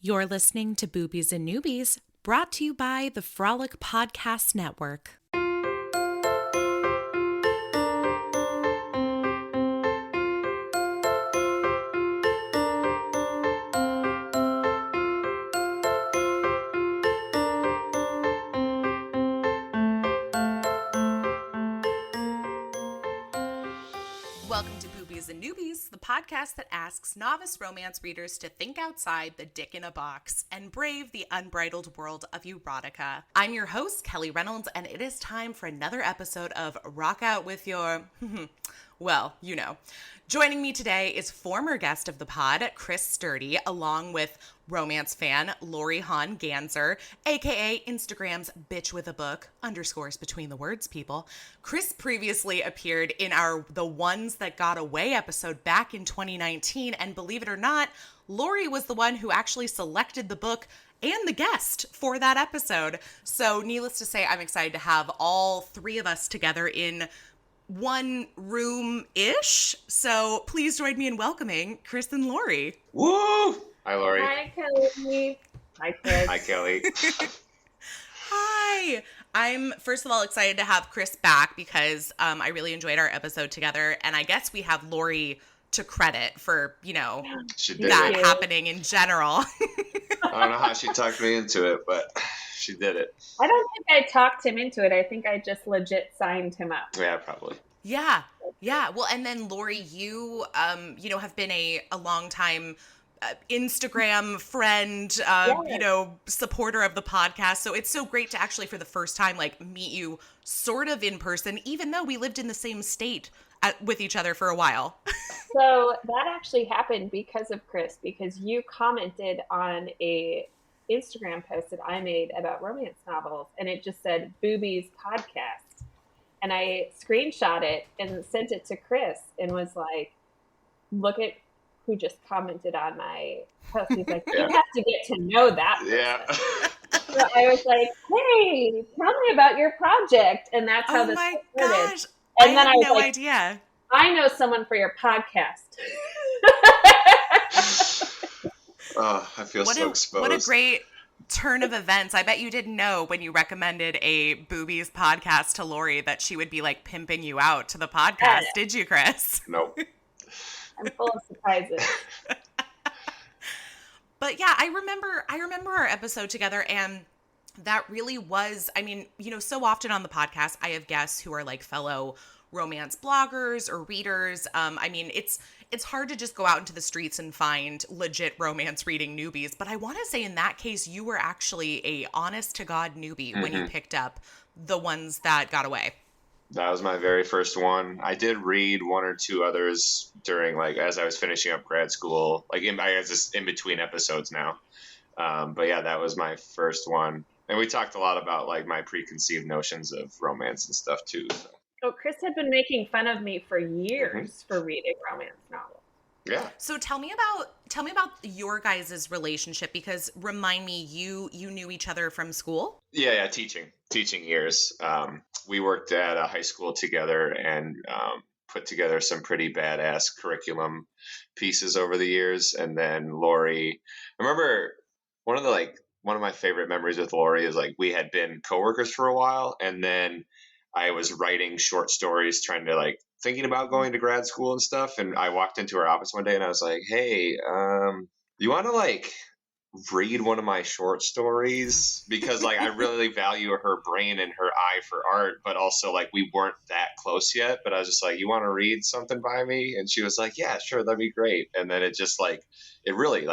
You're listening to Boobies and Noobies, brought to you by the Frolic Podcast Network. Welcome to Boobies and Noobies, the podcast that asks novice romance readers to think outside the dick in a box and brave the unbridled world of erotica. I'm your host, Kelly Reynolds, and it is time for another episode of Rock Out with Your... well, you know. Joining me today is former guest of the pod, Chris Sturdy, along with romance fan Laurie Hahn Ganser, aka Instagram's bitch with a book, underscores between the words, people. Chris previously appeared in our The Ones That Got Away episode back in 2019, and believe it or not, Laurie was the one who actually selected the book and the guest for that episode. So needless to say, I'm excited to have all three of us together in one room-ish. So please join me in welcoming Chris and Laurie. Woo! Hi, Laurie. Hi, Kelly. Hi, Chris. Hi, Kelly. Hi. I'm, first of all, excited to have Chris back because I really enjoyed our episode together. And I guess we have Laurie to credit for, you know, that happening in general. I don't know how she talked me into it, but she did it. I don't think I talked him into it. I think I just legit signed him up. Yeah, probably. Yeah. Well, and then Laurie, you, have been a long time Instagram friend, supporter of the podcast. So it's so great to actually, for the first time, meet you sort of in person, even though we lived in the same state with each other for a while. So that actually happened because of Chris, because you commented on a Instagram post that I made about romance novels, and it just said Boobies Podcast. And I screenshot it and sent it to Chris and was like, look at who just commented on my post. He's like, you have to get to know that person. Yeah. So I was like, hey, tell me about your project. And that's how this started. Gosh. And I then had I was no like, idea. I know someone for your podcast. Oh, I feel so exposed. What a great turn of events. I bet you didn't know when you recommended a Boobies podcast to Laurie that she would be pimping you out to the podcast. Did you, Chris? Nope. I'm full of surprises. But yeah, I remember our episode together, and that really was, so often on the podcast, I have guests who are fellow romance bloggers or readers. It's hard to just go out into the streets and find legit romance reading newbies. But I want to say in that case, you were actually a honest to God newbie when you picked up The Ones That Got Away. That was my very first one. I did read one or two others during as I was finishing up grad school, I guess just in between episodes now. But yeah, that was my first one. And we talked a lot about my preconceived notions of romance and stuff too. So. Oh, Chris had been making fun of me for years for reading romance novels. Yeah. So tell me about your guys' relationship, because remind me, you knew each other from school? Yeah, teaching years. We worked at a high school together and put together some pretty badass curriculum pieces over the years. And then Laurie, I remember one of my favorite memories with Laurie is we had been coworkers for a while, and then I was writing short stories, trying to thinking about going to grad school and stuff. And I walked into her office one day and I was like, hey, you want to read one of my short stories? Because I really value her brain and her eye for art, but also we weren't that close yet. But I was just like, you want to read something by me? And she was like, yeah, sure. That'd be great. And then it just it really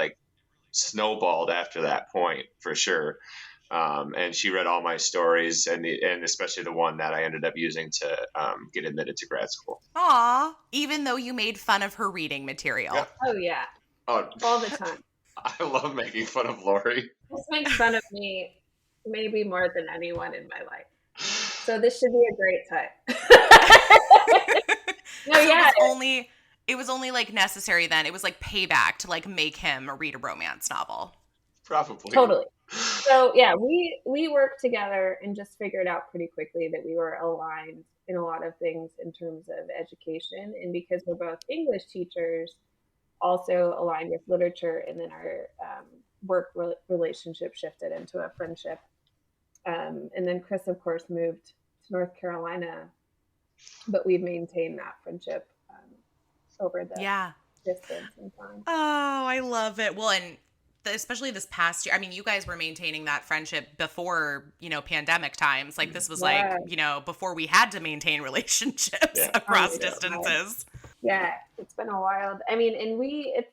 snowballed after that point for sure. And she read all my stories, and especially the one that I ended up using to get admitted to grad school. Aw, even though you made fun of her reading material. Yeah. Oh, yeah. Oh, all the time. I love making fun of Laurie. This makes fun of me maybe more than anyone in my life. So this should be a great time. No, yeah. It was only necessary then. It was payback to make him read a romance novel. Probably. Totally. So yeah, we worked together and just figured out pretty quickly that we were aligned in a lot of things in terms of education. And because we're both English teachers, also aligned with literature, and then our relationship shifted into a friendship. And then Chris, of course, moved to North Carolina, but we've maintained that friendship over the distance and time. Oh, I love it. Well, and especially this past year, I mean, you guys were maintaining that friendship before, pandemic times. Like this was before we had to maintain relationships across distances. Yeah, it's been a wild. I mean, and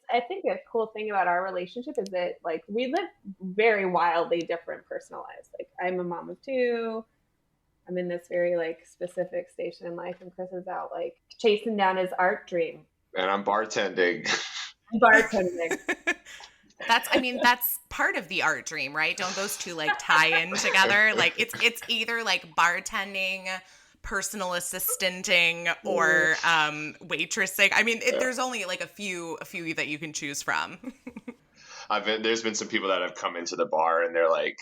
I think a cool thing about our relationship is that like we live very wildly different personal lives. Like I'm a mom of 2. I'm in this very like specific station in life, and Chris is out like chasing down his art dream. And I'm bartending. That's part of the art dream, right? Don't those two like tie in together? Like it's either like bartending, personal assistanting, or waitressing. I mean, there's only like a few that you can choose from. There's been some people that have come into the bar and they're like,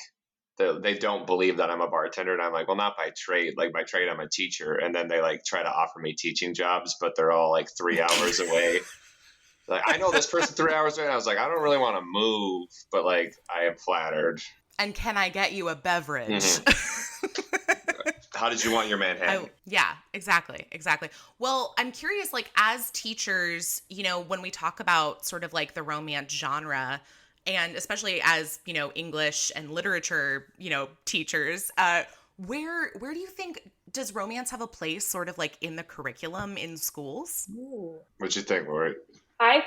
they don't believe that I'm a bartender, and I'm like, well, not by trade. Like by trade, I'm a teacher. And then they like try to offer me teaching jobs, but they're all like 3 hours away. Like, I know this person 3 hours away. And I was like, I don't really want to move, but like, I am flattered. And can I get you a beverage? Mm-hmm. How did you want your Manhattan? Yeah, exactly. Well, I'm curious, like as teachers, when we talk about sort of like the romance genre, and especially as, English and literature, teachers, where do you think, does romance have a place sort of like in the curriculum in schools? What'd you think, Laurie? I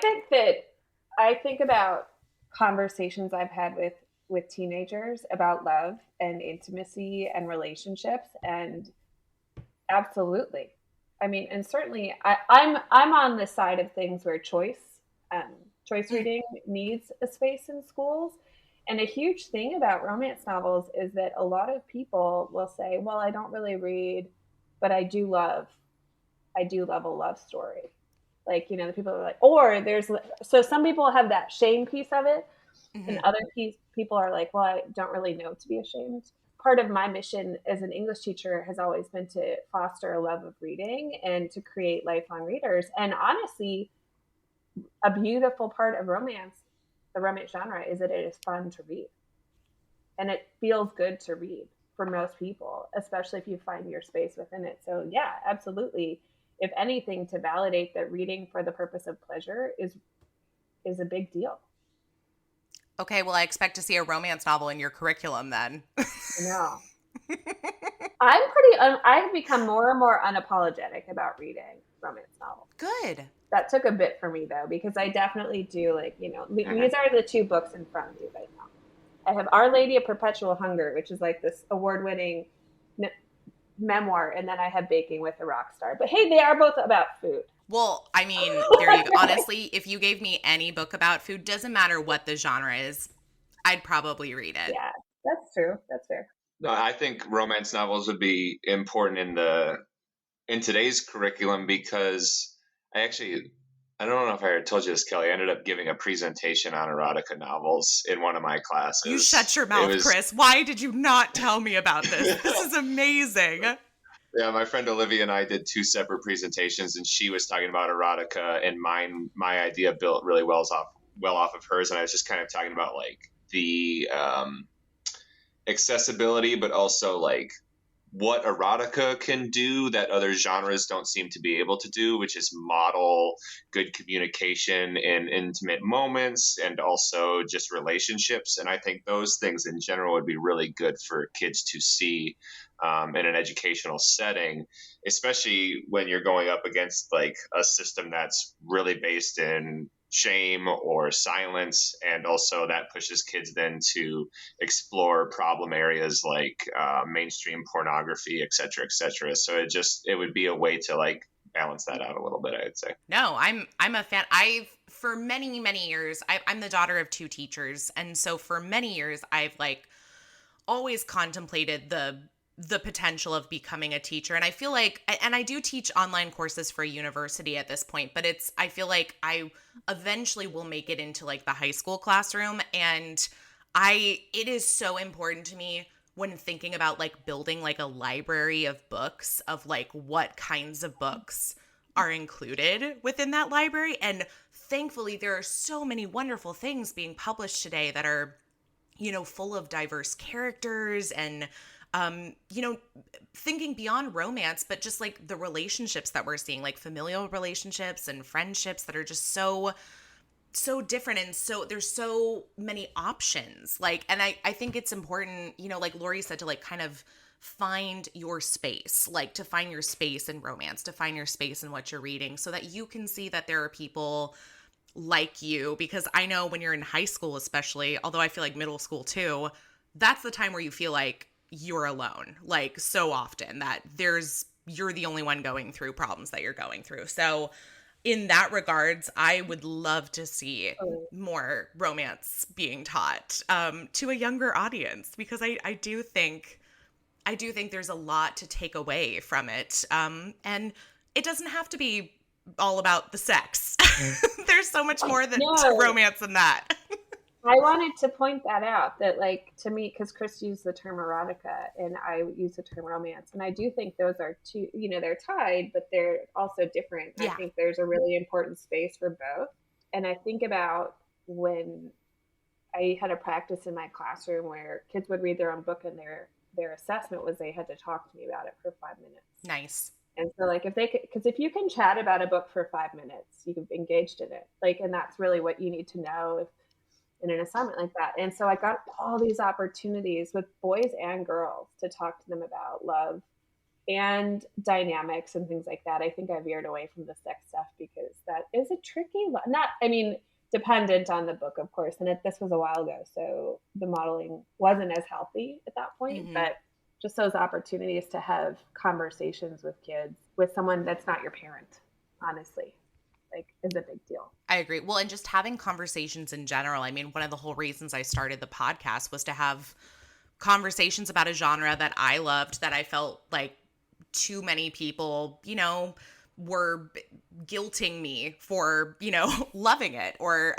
think about conversations I've had with teenagers about love and intimacy and relationships, and absolutely. I mean, and certainly I'm on the side of things where choice reading needs a space in schools. And a huge thing about romance novels is that a lot of people will say, well, I don't really read, but I do love a love story. Like, the people are like, so some people have that shame piece of it. Mm-hmm. And other people are like, well, I don't really know to be ashamed. Part of my mission as an English teacher has always been to foster a love of reading and to create lifelong readers. And honestly, a beautiful part of the romance genre, is that it is fun to read. And it feels good to read for most people, especially if you find your space within it. So yeah, absolutely. If anything, to validate that reading for the purpose of pleasure is a big deal. Okay, well, I expect to see a romance novel in your curriculum then. No. I've become more and more unapologetic about reading romance novels. Good. That took a bit for me though, because I definitely do these are the 2 books in front of you right now. I have Our Lady of Perpetual Hunger, which is like this award-winning memoir, and then I have Baking with a Rockstar. But hey, they are both about food. Well, I mean, there you go. Honestly, if you gave me any book about food, doesn't matter what the genre is, I'd probably read it. Yeah, that's true. That's fair. No, I think romance novels would be important in today's curriculum, because I don't know if I told you this, Kelly. I ended up giving a presentation on erotica novels in one of my classes. You shut your mouth, Chris. Why did you not tell me about this? This is amazing. Yeah, my friend Olivia and I did 2 separate presentations, and she was talking about erotica, and my idea built really well off of hers, and I was just kind of talking about like the accessibility, but also like what erotica can do that other genres don't seem to be able to do, which is model good communication in intimate moments and also just relationships. And I think those things in general would be really good for kids to see in an educational setting, especially when you're going up against like a system that's really based in shame or silence, and also that pushes kids then to explore problem areas like mainstream pornography, et cetera. So it would be a way to like balance that out a little bit, I'd say. No, I'm a fan. For many years, I'm the daughter of 2 teachers, and so for many years I've like always contemplated the potential of becoming a teacher. And I feel like, and I do teach online courses for a university at this point, but I feel like I eventually will make it into like the high school classroom. And it is so important to me when thinking about like building like a library of books, of like what kinds of books are included within that library. And thankfully there are so many wonderful things being published today that are, full of diverse characters and, thinking beyond romance, but just like the relationships that we're seeing, like familial relationships and friendships that are just so different. And so there's so many options. Like, and I think it's important, like Laurie said, to like kind of find your space, like to find your space in romance, to find your space in what you're reading so that you can see that there are people like you. Because I know when you're in high school, especially, although I feel like middle school too, that's the time where you feel like you're alone, like so often that you're the only one going through problems that you're going through. So in that regards, I would love to see more romance being taught to a younger audience, because I do think there's a lot to take away from it. And it doesn't have to be all about the sex. There's so much more to romance than that. I wanted to point that out, that like, to me, because Chris used the term erotica and I use the term romance. And I do think those are two, they're tied, but they're also different. Yeah. I think there's a really important space for both. And I think about when I had a practice in my classroom where kids would read their own book and their assessment was they had to talk to me about it for 5 minutes. Nice. And so like if you can chat about a book for 5 minutes, you've engaged in it. Like, and that's really what you need to know in an assignment like that. And so I got all these opportunities with boys and girls to talk to them about love and dynamics and things like that. I think I veered away from the sex stuff because that is a tricky, dependent on the book, of course. And this was a while ago, so the modeling wasn't as healthy at that point, but just those opportunities to have conversations with kids, with someone that's not your parent, honestly, like, is a big deal. I agree. Well, and just having conversations in general. I mean, one of the whole reasons I started the podcast was to have conversations about a genre that I loved, that I felt like too many people, were guilting me for, loving it or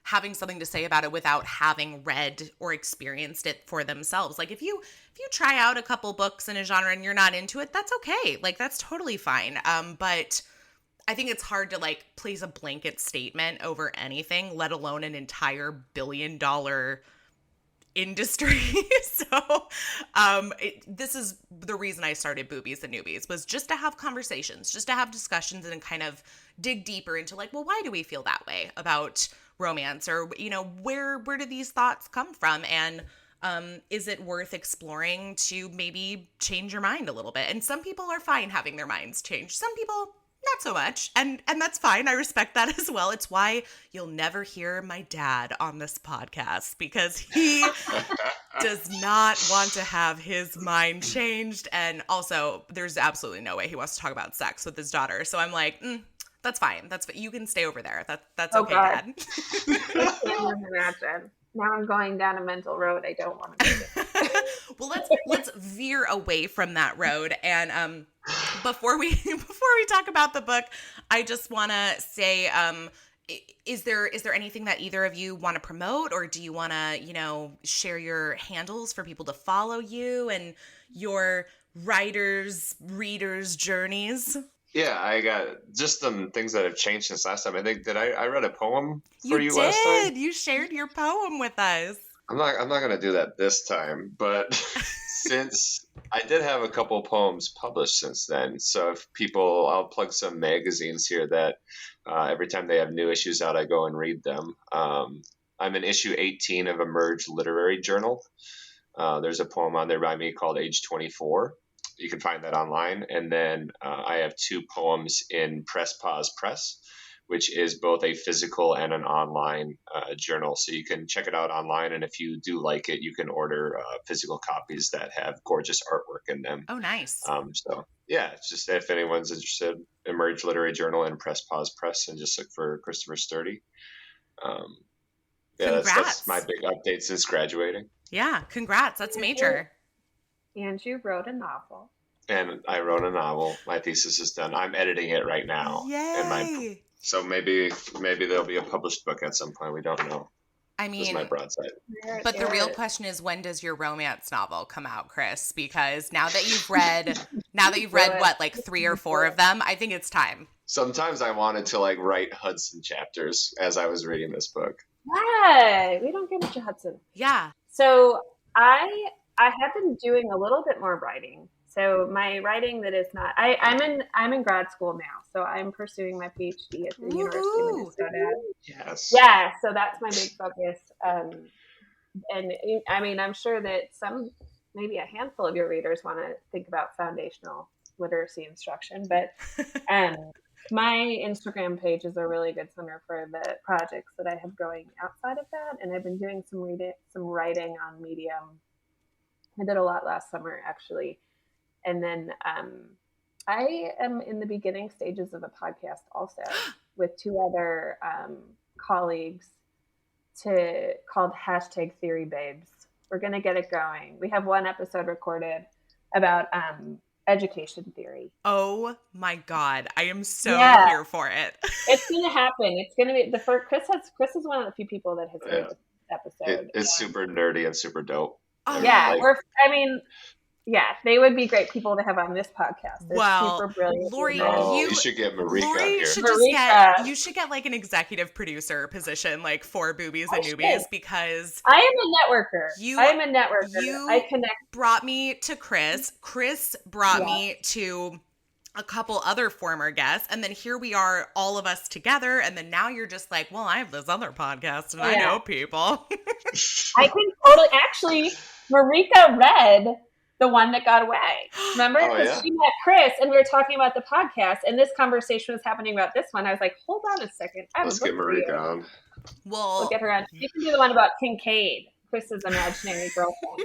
having something to say about it without having read or experienced it for themselves. Like if you try out a couple books in a genre and you're not into it, that's okay. Like that's totally fine. But I think it's hard to like place a blanket statement over anything, let alone an entire billion-dollar industry. So this is the reason I started Boobies and Noobies, was just to have conversations, just to have discussions and kind of dig deeper into like, well, why do we feel that way about romance? Or, where do these thoughts come from? And is it worth exploring to maybe change your mind a little bit? And some people are fine having their minds changed. Some people not so much. And that's fine. I respect that as well. It's why you'll never hear my dad on this podcast, because he does not want to have his mind changed. And also there's absolutely no way he wants to talk about sex with his daughter. So I'm like, that's fine. You can stay over there. That's okay, God. Dad. I can't imagine. Now I'm going down a mental road I don't want to do. Well, let's veer away from that road. And before we talk about the book, I just want to say, is there anything that either of you want to promote, or do you want to, share your handles for people to follow you and your readers' journeys? Yeah, I got just some things that have changed since last time. I think I read a poem for you last time. You shared your poem with us. I'm not going to do that this time, but since I did have a couple poems published since then. So if I'll plug some magazines here that every time they have new issues out, I go and read them. I'm in issue 18 of Emerge Literary Journal. There's a poem on there by me called Age 24. You can find that online. And then I have 2 poems in Press Pause Press, which is both a physical and an online journal. So you can check it out online. And if you do like it, you can order physical copies that have gorgeous artwork in them. Oh, nice. So yeah, it's just if anyone's interested, Emerge Literary Journal and Press Pause Press, and just look for Christopher Sturdy. That's my big update since graduating. Yeah, congrats. That's major. And you wrote a novel. And I wrote a novel. My thesis is done. I'm editing it right now. Yay! So maybe there'll be a published book at some point. We don't know. I mean, this is my broadside. But the real question is, when does your romance novel come out, Chris? Because now that you've read what, like 3 or 4 of them, I think it's time. Sometimes I wanted to like write Hudson chapters as I was reading this book. Yeah, we don't get much of Hudson. Yeah. So I have been doing a little bit more writing. So my writing that is not I'm in grad school now. So I'm pursuing my PhD at the University of Minnesota. Yes. Yeah, so that's my big focus. And I mean, I'm sure that maybe a handful of your readers want to think about foundational literacy instruction, but my Instagram page is a really good center for the projects that I have going outside of that. And I've been doing some writing on Medium. I did a lot last summer, actually. And then I am in the beginning stages of a podcast also with two other colleagues called #TheoryBabes. We're going to get it going. We have one episode recorded about education theory. Oh my God. I am so here for it. It's going to happen. It's going to be Chris is one of the few people that has heard this episode. It's super nerdy and super dope. Yeah. They would be great people to have on this podcast. They're super brilliant. Laurie, you should get Marika on here. You should get like an executive producer position, like for Boobies and Noobies, because I am a networker. I connect. Brought me to Chris. Chris brought me to a couple other former guests, and then here we are, all of us together, and then now you're just like, well, I have this other podcast, and I know people. I can totally. Actually, Marika read the one that got away. Remember? Because she met Chris and we were talking about the podcast and this conversation was happening about this one. I was like, hold on a second. Let's get Marika on. We'll get her on. She can do the one about Kincaid, Chris's imaginary girlfriend.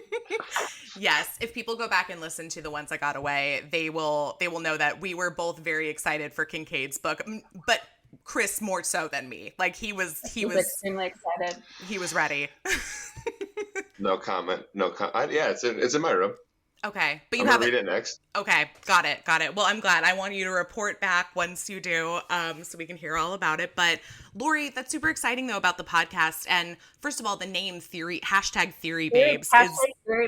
Yes. If people go back and listen to the ones that got away, they will know that we were both very excited for Kincaid's book, but Chris more so than me. Like he was extremely excited. He was ready. No comment. Yeah, it's in my room. Okay, but I'm gonna read it next. Okay, got it. Well, I'm glad. I want you to report back once you do, so we can hear all about it. But Laurie, that's super exciting though about the podcast. And first of all, the name #TheoryBabes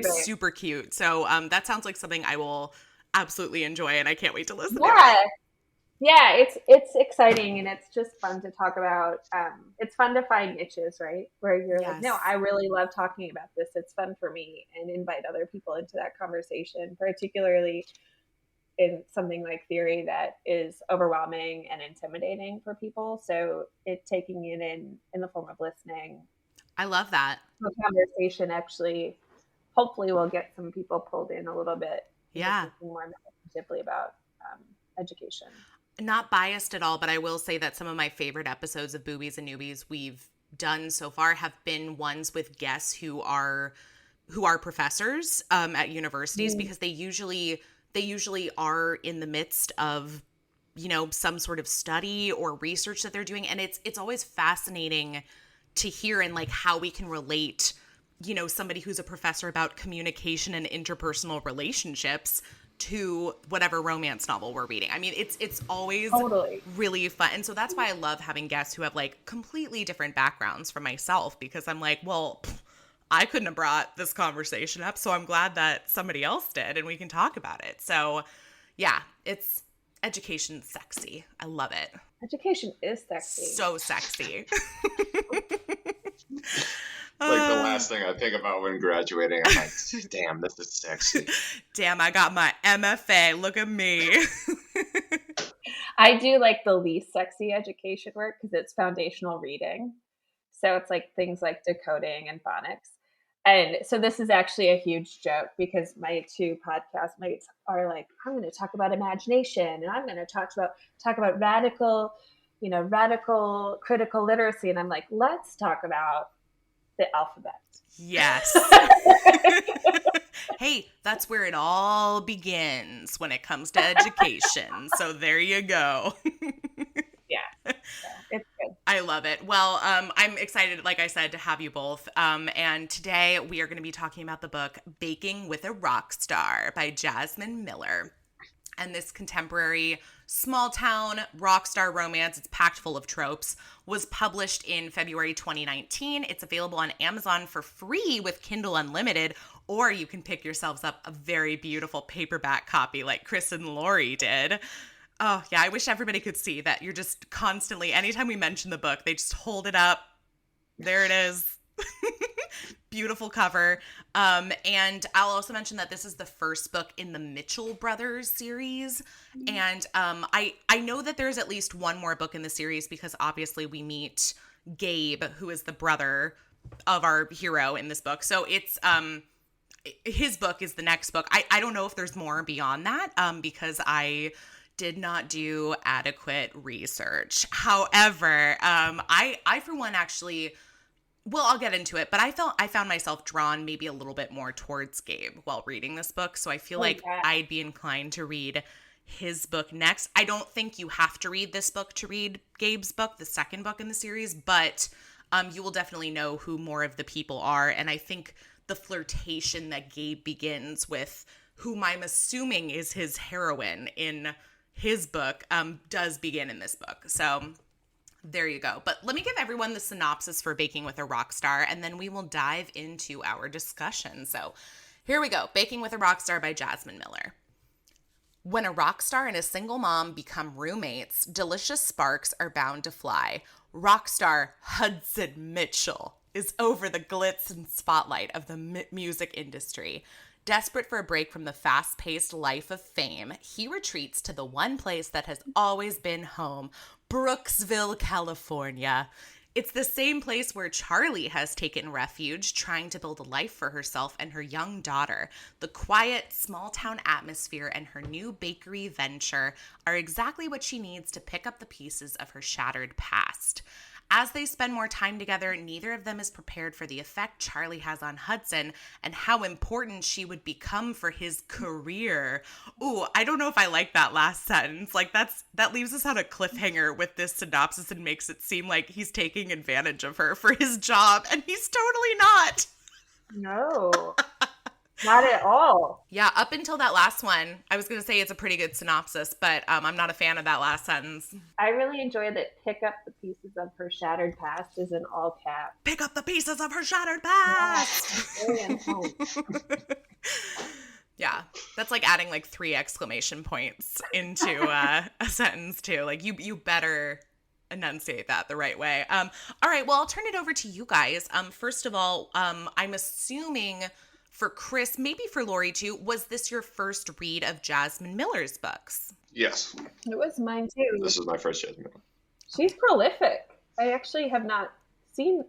is super cute. So that sounds like something I will absolutely enjoy, and I can't wait to listen to it. Yeah, it's exciting and it's just fun to talk about. It's fun to find niches, right? Where you're like, no, I really love talking about this. It's fun for me, and invite other people into that conversation, particularly in something like theory that is overwhelming and intimidating for people. So taking it in the form of listening. I love that. The conversation actually, hopefully will get some people pulled in a little bit. Yeah. Thinking more deeply about education. Not biased at all, but I will say that some of my favorite episodes of Boobies and Noobies we've done so far have been ones with guests who are professors at universities, because they usually are in the midst of, some sort of study or research that they're doing, and it's always fascinating to hear and like how we can relate, somebody who's a professor about communication and interpersonal relationships to whatever romance novel we're reading. I mean, it's always really fun. And so that's why I love having guests who have like completely different backgrounds from myself, because I'm like, well, I couldn't have brought this conversation up, so I'm glad that somebody else did and we can talk about it. So yeah, education's sexy. I love it. Education is sexy. So sexy. Like the last thing I think about when graduating, I'm like, damn, this is sexy. Damn, I got my MFA. Look at me. I do like the least sexy education work because it's foundational reading. So it's like things like decoding and phonics. And so this is actually a huge joke because my two podcast mates are like, I'm going to talk about imagination and I'm going to talk about radical critical literacy. And I'm like, let's talk about the alphabet. Yes. Hey, that's where it all begins when it comes to education. So there you go. Yeah. It's good. I love it. Well, I'm excited, like I said, to have you both. And today we are going to be talking about the book Baking with a Rock Star by Jasmin Miller. And this contemporary small-town rock star romance, it's packed full of tropes, was published in February 2019. It's available on Amazon for free with Kindle Unlimited, or you can pick yourselves up a very beautiful paperback copy like Chris and Laurie did. Oh, yeah. I wish everybody could see that you're just constantly, anytime we mention the book, they just hold it up. There it is. Beautiful cover. And I'll also mention that this is the first book in the Mitchell Brothers series. And I know that there's at least one more book in the series because obviously we meet Gabe, who is the brother of our hero in this book. So it's his book is the next book. I don't know if there's more beyond that because I did not do adequate research. However, I for one actually, well, I'll get into it, but I found myself drawn maybe a little bit more towards Gabe while reading this book. So I feel like I'd be inclined to read his book next. I don't think you have to read this book to read Gabe's book, the second book in the series, but you will definitely know who more of the people are. And I think the flirtation that Gabe begins with, whom I'm assuming is his heroine in his book, does begin in this book. So there you go. But let me give everyone the synopsis for Baking with a Rockstar, and then we will dive into our discussion. So here we go. Baking with a Rockstar by Jasmin Miller. When a rock star and a single mom become roommates, delicious sparks are bound to fly. Rockstar Hudson Mitchell is over the glitz and spotlight of the music industry. Desperate for a break from the fast-paced life of fame, he retreats to the one place that has always been home, Brooksville, California. It's the same place where Charlie has taken refuge, trying to build a life for herself and her young daughter. The quiet, small-town atmosphere and her new bakery venture are exactly what she needs to pick up the pieces of her shattered past. As they spend more time together, neither of them is prepared for the effect Charlie has on Hudson and how important she would become for his career. Ooh, I don't know if I like that last sentence. Like that leaves us on a cliffhanger with this synopsis and makes it seem like he's taking advantage of her for his job, and he's totally not. No. Not at all. Yeah, up until that last one, I was going to say it's a pretty good synopsis, but I'm not a fan of that last sentence. I really enjoy that pick up the pieces of her shattered past is in all caps. Pick up the pieces of her shattered past! Yeah, that's like adding like 3 exclamation points into a sentence too. Like you better enunciate that the right way. All right, well, I'll turn it over to you guys. First of all, I'm assuming for Chris, maybe for Laurie too, was this your first read of Jasmin Miller's books? Yes. It was mine too. This was my first Jasmin Miller. She's prolific. I actually have not seen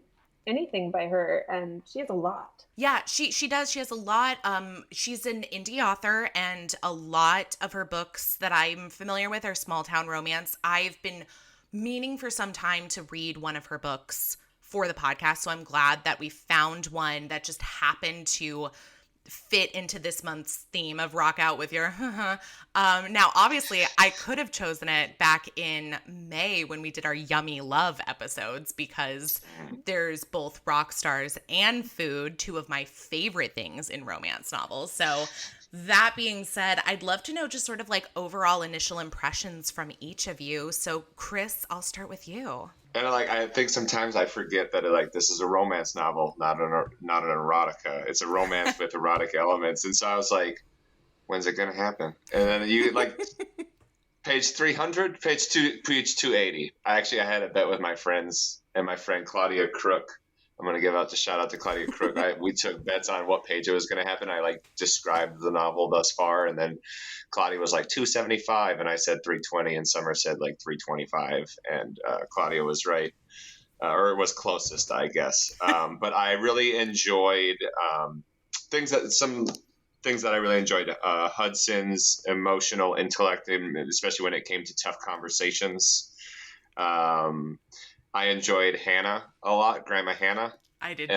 anything by her, and she has a lot. Yeah, she does. She has a lot. She's an indie author, and a lot of her books that I'm familiar with are small town romance. I've been meaning for some time to read one of her books for the podcast, so I'm glad that we found one that just happened to fit into this month's theme of rock out with your now obviously I could have chosen it back in May when we did our yummy love episodes, because there's both rock stars and food, 2 of my favorite things in romance novels. So that being said, I'd love to know just sort of like overall initial impressions from each of you. So Chris, I'll start with you. And I think sometimes I forget that this is a romance novel, not an erotica. It's a romance with erotic elements. And so I was like, when's it gonna happen? And then you page 300, page 280. I had a bet with my friends and my friend Claudia Crook. I'm gonna give out shout out to Claudia Crook. We took bets on what page it was gonna happen. I described the novel thus far, and then Claudia was like 275, and I said 320, and Summer said 325, and Claudia was right, or it was closest, I guess. But I really enjoyed things that I really enjoyed. Hudson's emotional intellect, especially when it came to tough conversations. I enjoyed Hannah a lot, Grandma Hannah. I did too.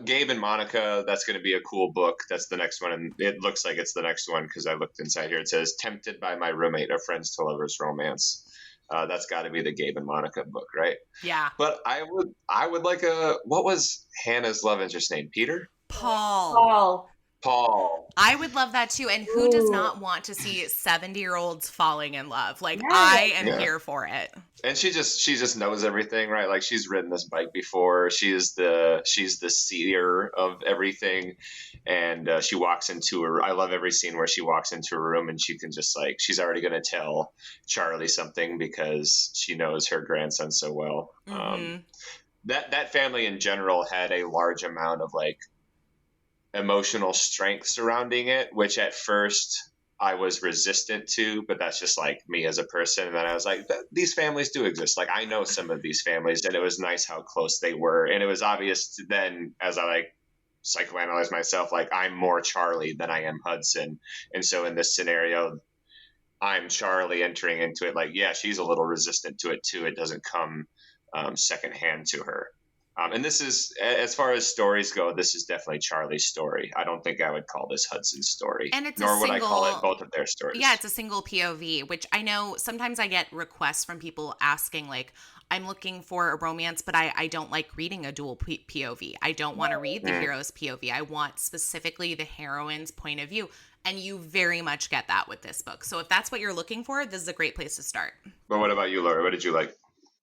Gabe and Monica, that's going to be a cool book. That's the next one. And it looks like it's the next one because I looked inside here. It says, Tempted by My Roommate, A Friends to Lovers Romance. That's got to be the Gabe and Monica book, right? Yeah. But I would like what was Hannah's love interest name? Peter? Paul. Paul. I would love that too. And who does Ooh. not want to see 70-year-olds falling in love? Like, Yes. I am Yeah. here for it. And she just knows everything, right? Like, she's ridden this bike before. She's the seer of everything, and she walks into a. I love every scene where she walks into a room and she can just like she's already going to tell Charlie something because she knows her grandson so well. That family in general had a large amount of like emotional strength surrounding it, which at first I was resistant to, but that's just like me as a person. And then I was like, these families do exist. Like, I know some of these families, and it was nice how close they were. And it was obvious then as I like psychoanalyze myself, like I'm more Charlie than I am Hudson. And so in this scenario, I'm Charlie entering into it. Like, yeah, she's a little resistant to it too. It doesn't come secondhand to her. And this is, as far as stories go, this is definitely Charlie's story. I don't think I would call this Hudson's story. And it's nor would I call it both of their stories. Yeah, it's a single POV, which I know sometimes I get requests from people asking, like, I'm looking for a romance, but I don't like reading a dual POV. I don't want to read the hero's POV. I want specifically the heroine's point of view. And you very much get that with this book. So if that's what you're looking for, this is a great place to start. But what about you, Laurie? What did you like?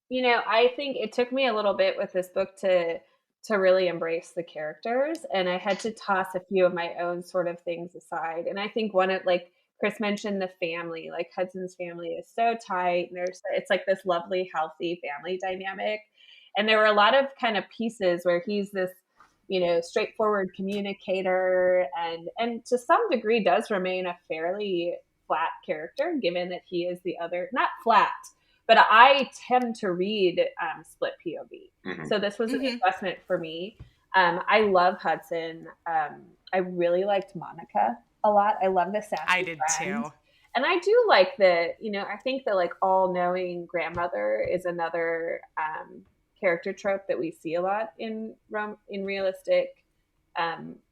You know, I think it took me a little bit with this book to really embrace the characters, and I had to toss a few of my own sort of things aside. And I think one of, like Chris mentioned, the family, like Hudson's family is so tight, and it's like this lovely, healthy family dynamic. And there were a lot of kind of pieces where he's this, you know, straightforward communicator, and to some degree does remain a fairly flat character, given that he is the other, not flat, but I tend to read split POV. So this was an investment for me. I love Hudson. I really liked Monica a lot. I love the sassy I did friend. too. And I do like the, you know, I think the like all-knowing grandmother is another character trope that we see a lot in realistic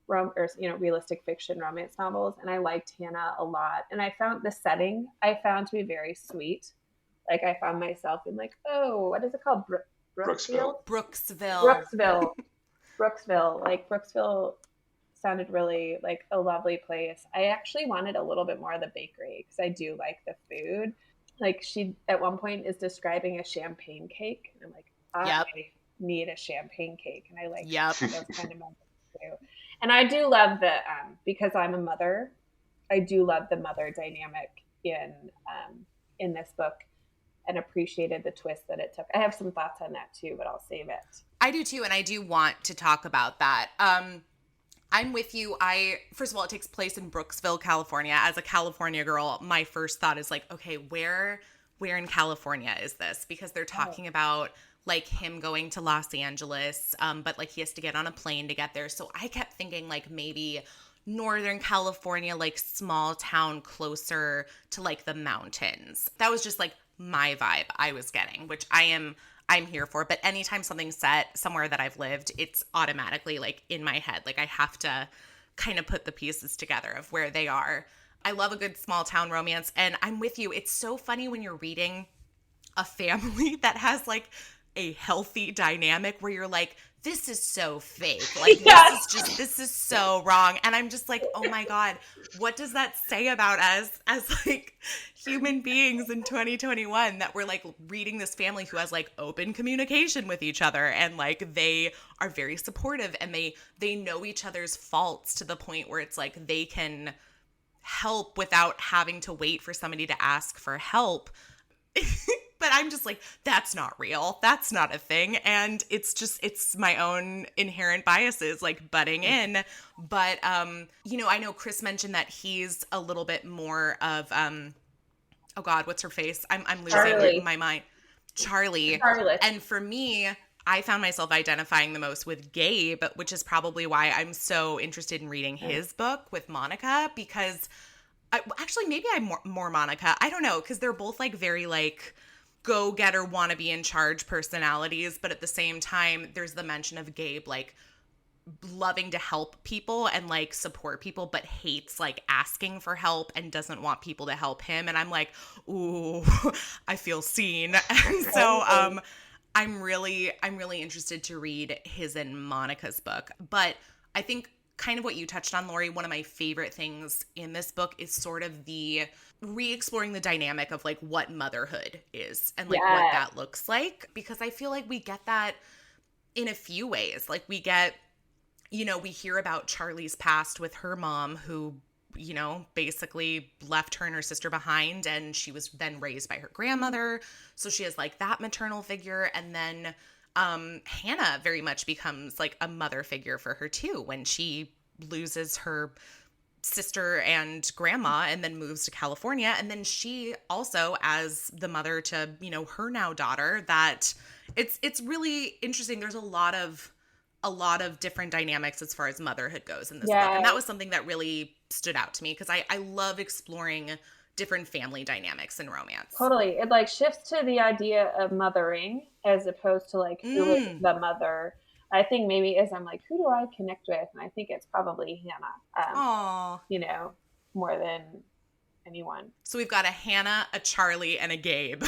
realistic fiction romance novels. And I liked Hannah a lot. And I found the setting to be very sweet. Like, I found myself in like, oh, what is it called? Brooksville. Brooksville. Like, Brooksville sounded really like a lovely place. I actually wanted a little bit more of the bakery because I do like the food. Like, she at one point is describing a champagne cake. And I'm like, I need a champagne cake. And I like those kind of moments too. And I do love the, because I'm a mother, I do love the mother dynamic in this book, and appreciated the twist that it took. I have some thoughts on that too, but I'll save it. I do too, and I do want to talk about that. I'm with you. First of all, it takes place in Brooksville, California. As a California girl, my first thought is like, okay, where in California is this? Because they're talking about like him going to Los Angeles, but like he has to get on a plane to get there. So I kept thinking like maybe Northern California, like small town closer to like the mountains. That was just like my vibe I was getting, which I'm here for. But anytime something's set somewhere that I've lived, it's automatically like in my head. Like, I have to kind of put the pieces together of where they are. I love a good small town romance, and I'm with you. It's so funny when you're reading a family that has like a healthy dynamic where you're like, this is so fake. Like, this is so wrong. And I'm just like, oh my God, what does that say about us as like human beings in 2021 that we're like reading this family who has like open communication with each other, and like they are very supportive, and they know each other's faults to the point where it's like they can help without having to wait for somebody to ask for help. But I'm just like, that's not real. That's not a thing. And it's my own inherent biases like butting in. But, you know, I know Chris mentioned that he's a little bit more of, oh God, what's her face? I'm losing my mind. Charlie. And for me, I found myself identifying the most with Gabe, which is probably why I'm so interested in reading his book with Monica, because actually maybe I'm more Monica. I don't know, because they're both like very like go-getter, wanna be in charge personalities, but at the same time there's the mention of Gabe like loving to help people and like support people, but hates like asking for help and doesn't want people to help him. And I'm like, ooh, I feel seen. And so I'm really interested to read his and Monica's book. But I think kind of what you touched on, Laurie, one of my favorite things in this book is sort of the re-exploring the dynamic of like what motherhood is and like what that looks like, because I feel like we get that in a few ways. Like we get, you know, we hear about Charlie's past with her mom who, you know, basically left her and her sister behind, and she was then raised by her grandmother. So she has like that maternal figure. And then Hannah very much becomes like a mother figure for her too, when she loses her sister and grandma and then moves to California. And then she also, as the mother to, you know, her now daughter, that it's really interesting. There's a lot of different dynamics as far as motherhood goes in this book. And that was something that really stood out to me, because I love exploring different family dynamics in romance. Totally. It like shifts to the idea of mothering as opposed to like who is the mother. I think maybe as I'm like, who do I connect with? And I think it's probably Hannah. You know, more than anyone. So we've got a Hannah, a Charlie, and a Gabe. A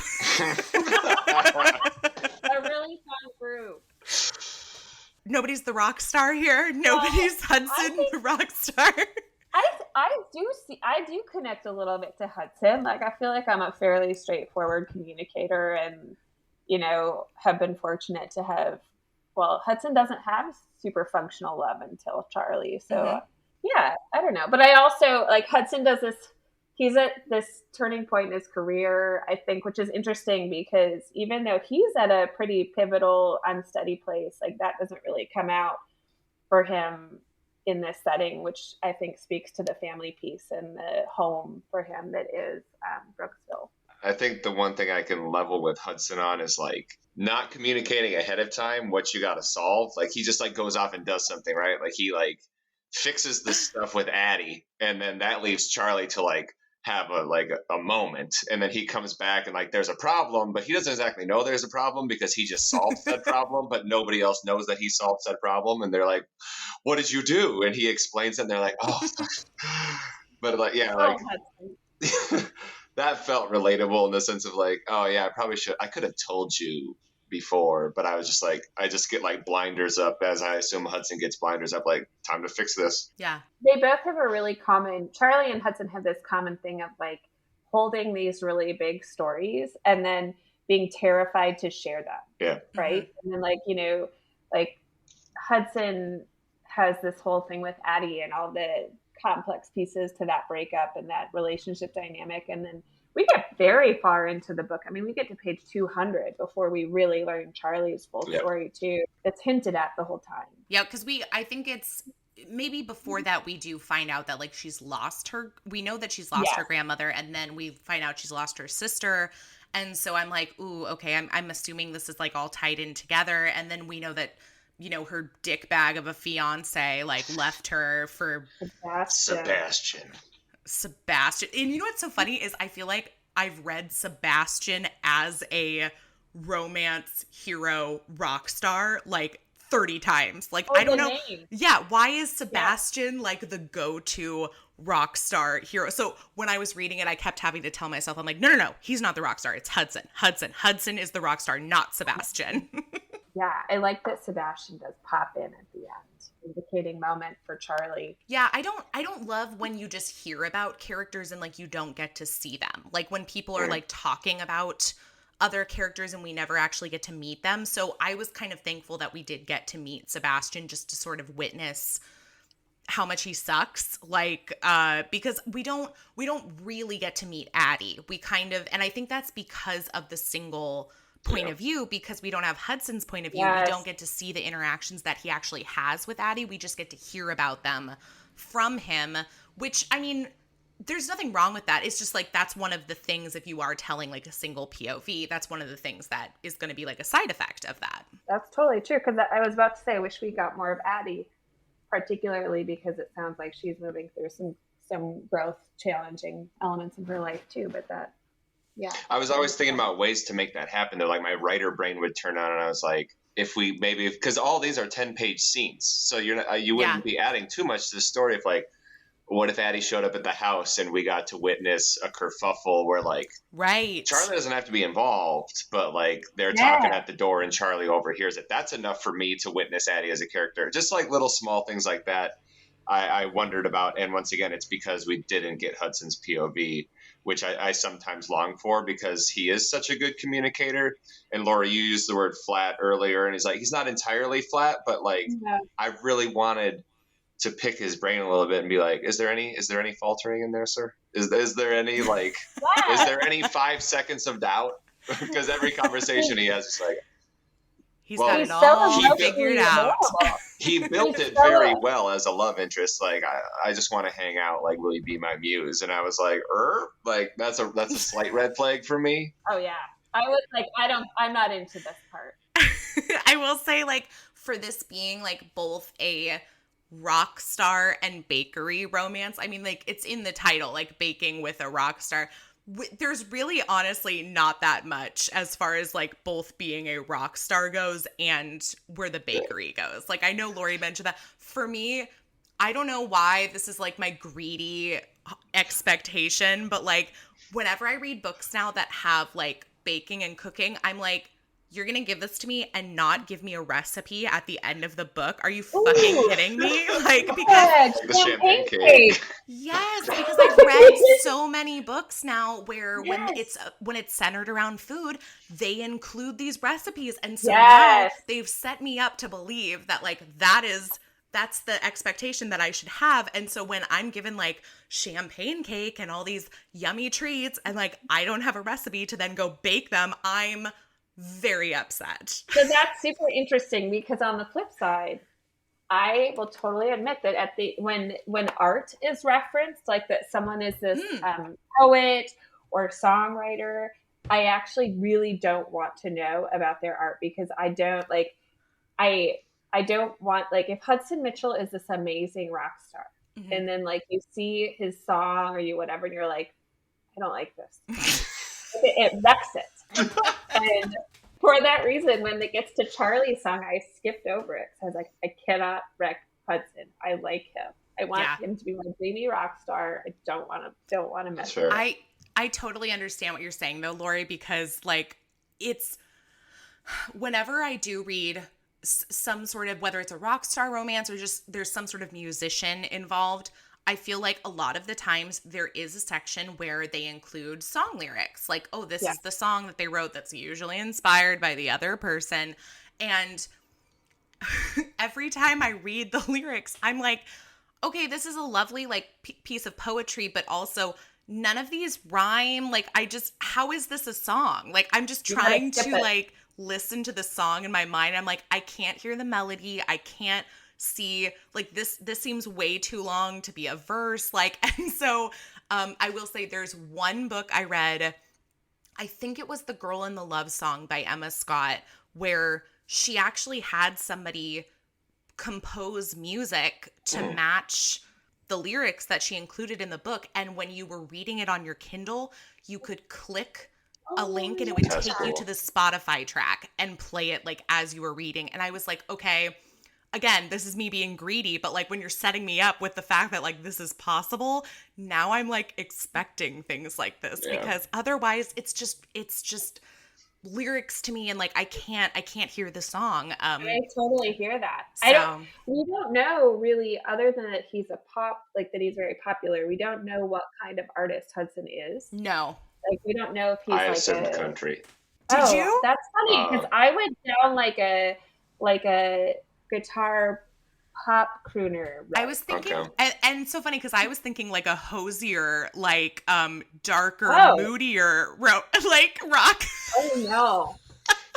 really fun group. Nobody's the rock star here. Nobody's Hudson the rock star. I do connect a little bit to Hudson. Like I feel like I'm a fairly straightforward communicator, and you know, have been fortunate to have. Well, Hudson doesn't have super functional love until Charlie. So yeah, I don't know. But I also like Hudson does this. He's at this turning point in his career, I think, which is interesting because even though he's at a pretty pivotal, unsteady place, like that doesn't really come out for him in this setting, which I think speaks to the family piece and the home for him that is Brooksville. I think the one thing I can level with Hudson on is like not communicating ahead of time what you got to solve. Like he just like goes off and does something, right? Like he like fixes this stuff with Addie, and then that leaves Charlie to like have a moment, and then he comes back and like there's a problem, but he doesn't exactly know there's a problem because he just solved that problem, but nobody else knows that he solved that problem, and they're like, what did you do? And he explains it, and they're like, oh. But like yeah, like that felt relatable in the sense of like, oh yeah, I could have told you before, but I was just like, I just get like blinders up, as I assume Hudson gets blinders up, like time to fix this. Yeah. They both have a really common, Charlie and Hudson have this common thing of like holding these really big stories and then being terrified to share them. Yeah. Right. Mm-hmm. And then like, you know, like Hudson has this whole thing with Addie and all the complex pieces to that breakup and that relationship dynamic. And then we get very far into the book. I mean, we get to page 200 before we really learn Charlie's full story too. It's hinted at the whole time. Yeah, because I think it's maybe before that we do find out that like we know that she's lost her grandmother, and then we find out she's lost her sister. And so I'm like, ooh, okay, I'm assuming this is like all tied in together. And then we know that, you know, her dick bag of a fiance like left her for Sebastian. And you know what's so funny is I feel like I've read Sebastian as a romance hero rock star like 30 times. Like, I don't know. Name. Yeah. Why is Sebastian like the go-to rock star hero? So when I was reading it, I kept having to tell myself, I'm like, no, he's not the rock star. It's Hudson. Hudson is the rock star, not Sebastian. Yeah. I like that Sebastian does pop in at the end. Indicating moment for Charlie. Yeah, I don't love when you just hear about characters and like you don't get to see them. Like when people are like talking about other characters and we never actually get to meet them. So I was kind of thankful that we did get to meet Sebastian just to sort of witness how much he sucks. Like because we don't really get to meet Addie. We kind of, and I think that's because of the single point of view, because we don't have Hudson's point of view. We don't get to see the interactions that he actually has with Addie. We just get to hear about them from him, which, I mean, there's nothing wrong with that. It's just like that's one of the things, if you are telling like a single POV, that's one of the things that is going to be like a side effect of that. That's totally true, because I was about to say I wish we got more of Addie, particularly because it sounds like she's moving through some growth challenging elements in her life too, but that I was always thinking about ways to make that happen. They're like my writer brain would turn on, and I was like, because all these are 10-page scenes, so you wouldn't be adding too much to the story. If like, what if Addie showed up at the house and we got to witness a kerfuffle where like, Charlie doesn't have to be involved, but like they're talking at the door and Charlie overhears it. That's enough for me to witness Addie as a character. Just like little small things like that. I wondered about. And once again, it's because we didn't get Hudson's POV, which I sometimes long for because he is such a good communicator. And Laurie, you used the word flat earlier, and he's not entirely flat, but like I really wanted to pick his brain a little bit and be like, is there any faltering in there, sir? Is there any like, is there any 5 seconds of doubt? Because every conversation he has is like, he's got it all figured out. He built it very well as a love interest. Like, I just want to hang out. Like, will you be my muse? And I was like, like that's a slight red flag for me. Oh yeah, I was like, I'm not into this part. I will say, like, for this being like both a rock star and bakery romance, I mean, like, it's in the title, like baking with a rock star. There's really honestly not that much as far as like both being a rock star goes and where the bakery goes. Like, I know Laurie mentioned that. For me, I don't know why this is like my greedy expectation, but like whenever I read books now that have like baking and cooking, I'm like, you're going to give this to me and not give me a recipe at the end of the book? Are you fucking kidding me? Like, because the champagne cake. Yes, because I've read so many books now where when it's centered around food, they include these recipes. And so now they've set me up to believe that like that's the expectation that I should have. And so when I'm given like champagne cake and all these yummy treats and like I don't have a recipe to then go bake them, I'm very upset. So that's super interesting because on the flip side, I will totally admit that at the when art is referenced, like that someone is this poet or songwriter, I actually really don't want to know about their art because I don't like I don't want, like, if Hudson Mitchell is this amazing rock star and then like you see his song or you whatever and you're like, I don't like this. It wrecks it. And for that reason, when it gets to Charlie's song, I skipped over it. So I was like, I cannot wreck Hudson. I like him. I want him to be my dreamy rock star. I don't want to mess with him. I totally understand what you're saying though, Laurie, because like it's whenever I do read some sort of, whether it's a rock star romance or just there's some sort of musician involved, I feel like a lot of the times there is a section where they include song lyrics. Like, oh, this is the song that they wrote that's usually inspired by the other person. And every time I read the lyrics, I'm like, okay, this is a lovely like piece of poetry, but also none of these rhyme. Like, how is this a song? Like, I'm just trying to like listen to the song in my mind. I'm like, I can't hear the melody. I can't see, like, this seems way too long to be a verse, like. And so I will say there's one book I read, I think it was The Girl in the Love Song by Emma Scott, where she actually had somebody compose music to match the lyrics that she included in the book, and when you were reading it on your Kindle, you could click a link and it would take you to the Spotify track and play it like as you were reading. And I was like, okay, again, this is me being greedy, but like when you're setting me up with the fact that like this is possible, now I'm like expecting things like this because otherwise it's just lyrics to me and like I can't hear the song. I totally hear that. We don't know really, other than that he's that he's very popular. We don't know what kind of artist Hudson is. No. Like, we don't know if he's I assumed country. Did you? That's funny because I went down like a guitar pop crooner route. I was thinking, and so funny because I was thinking like a hosier, like darker, moodier, like rock. Oh no!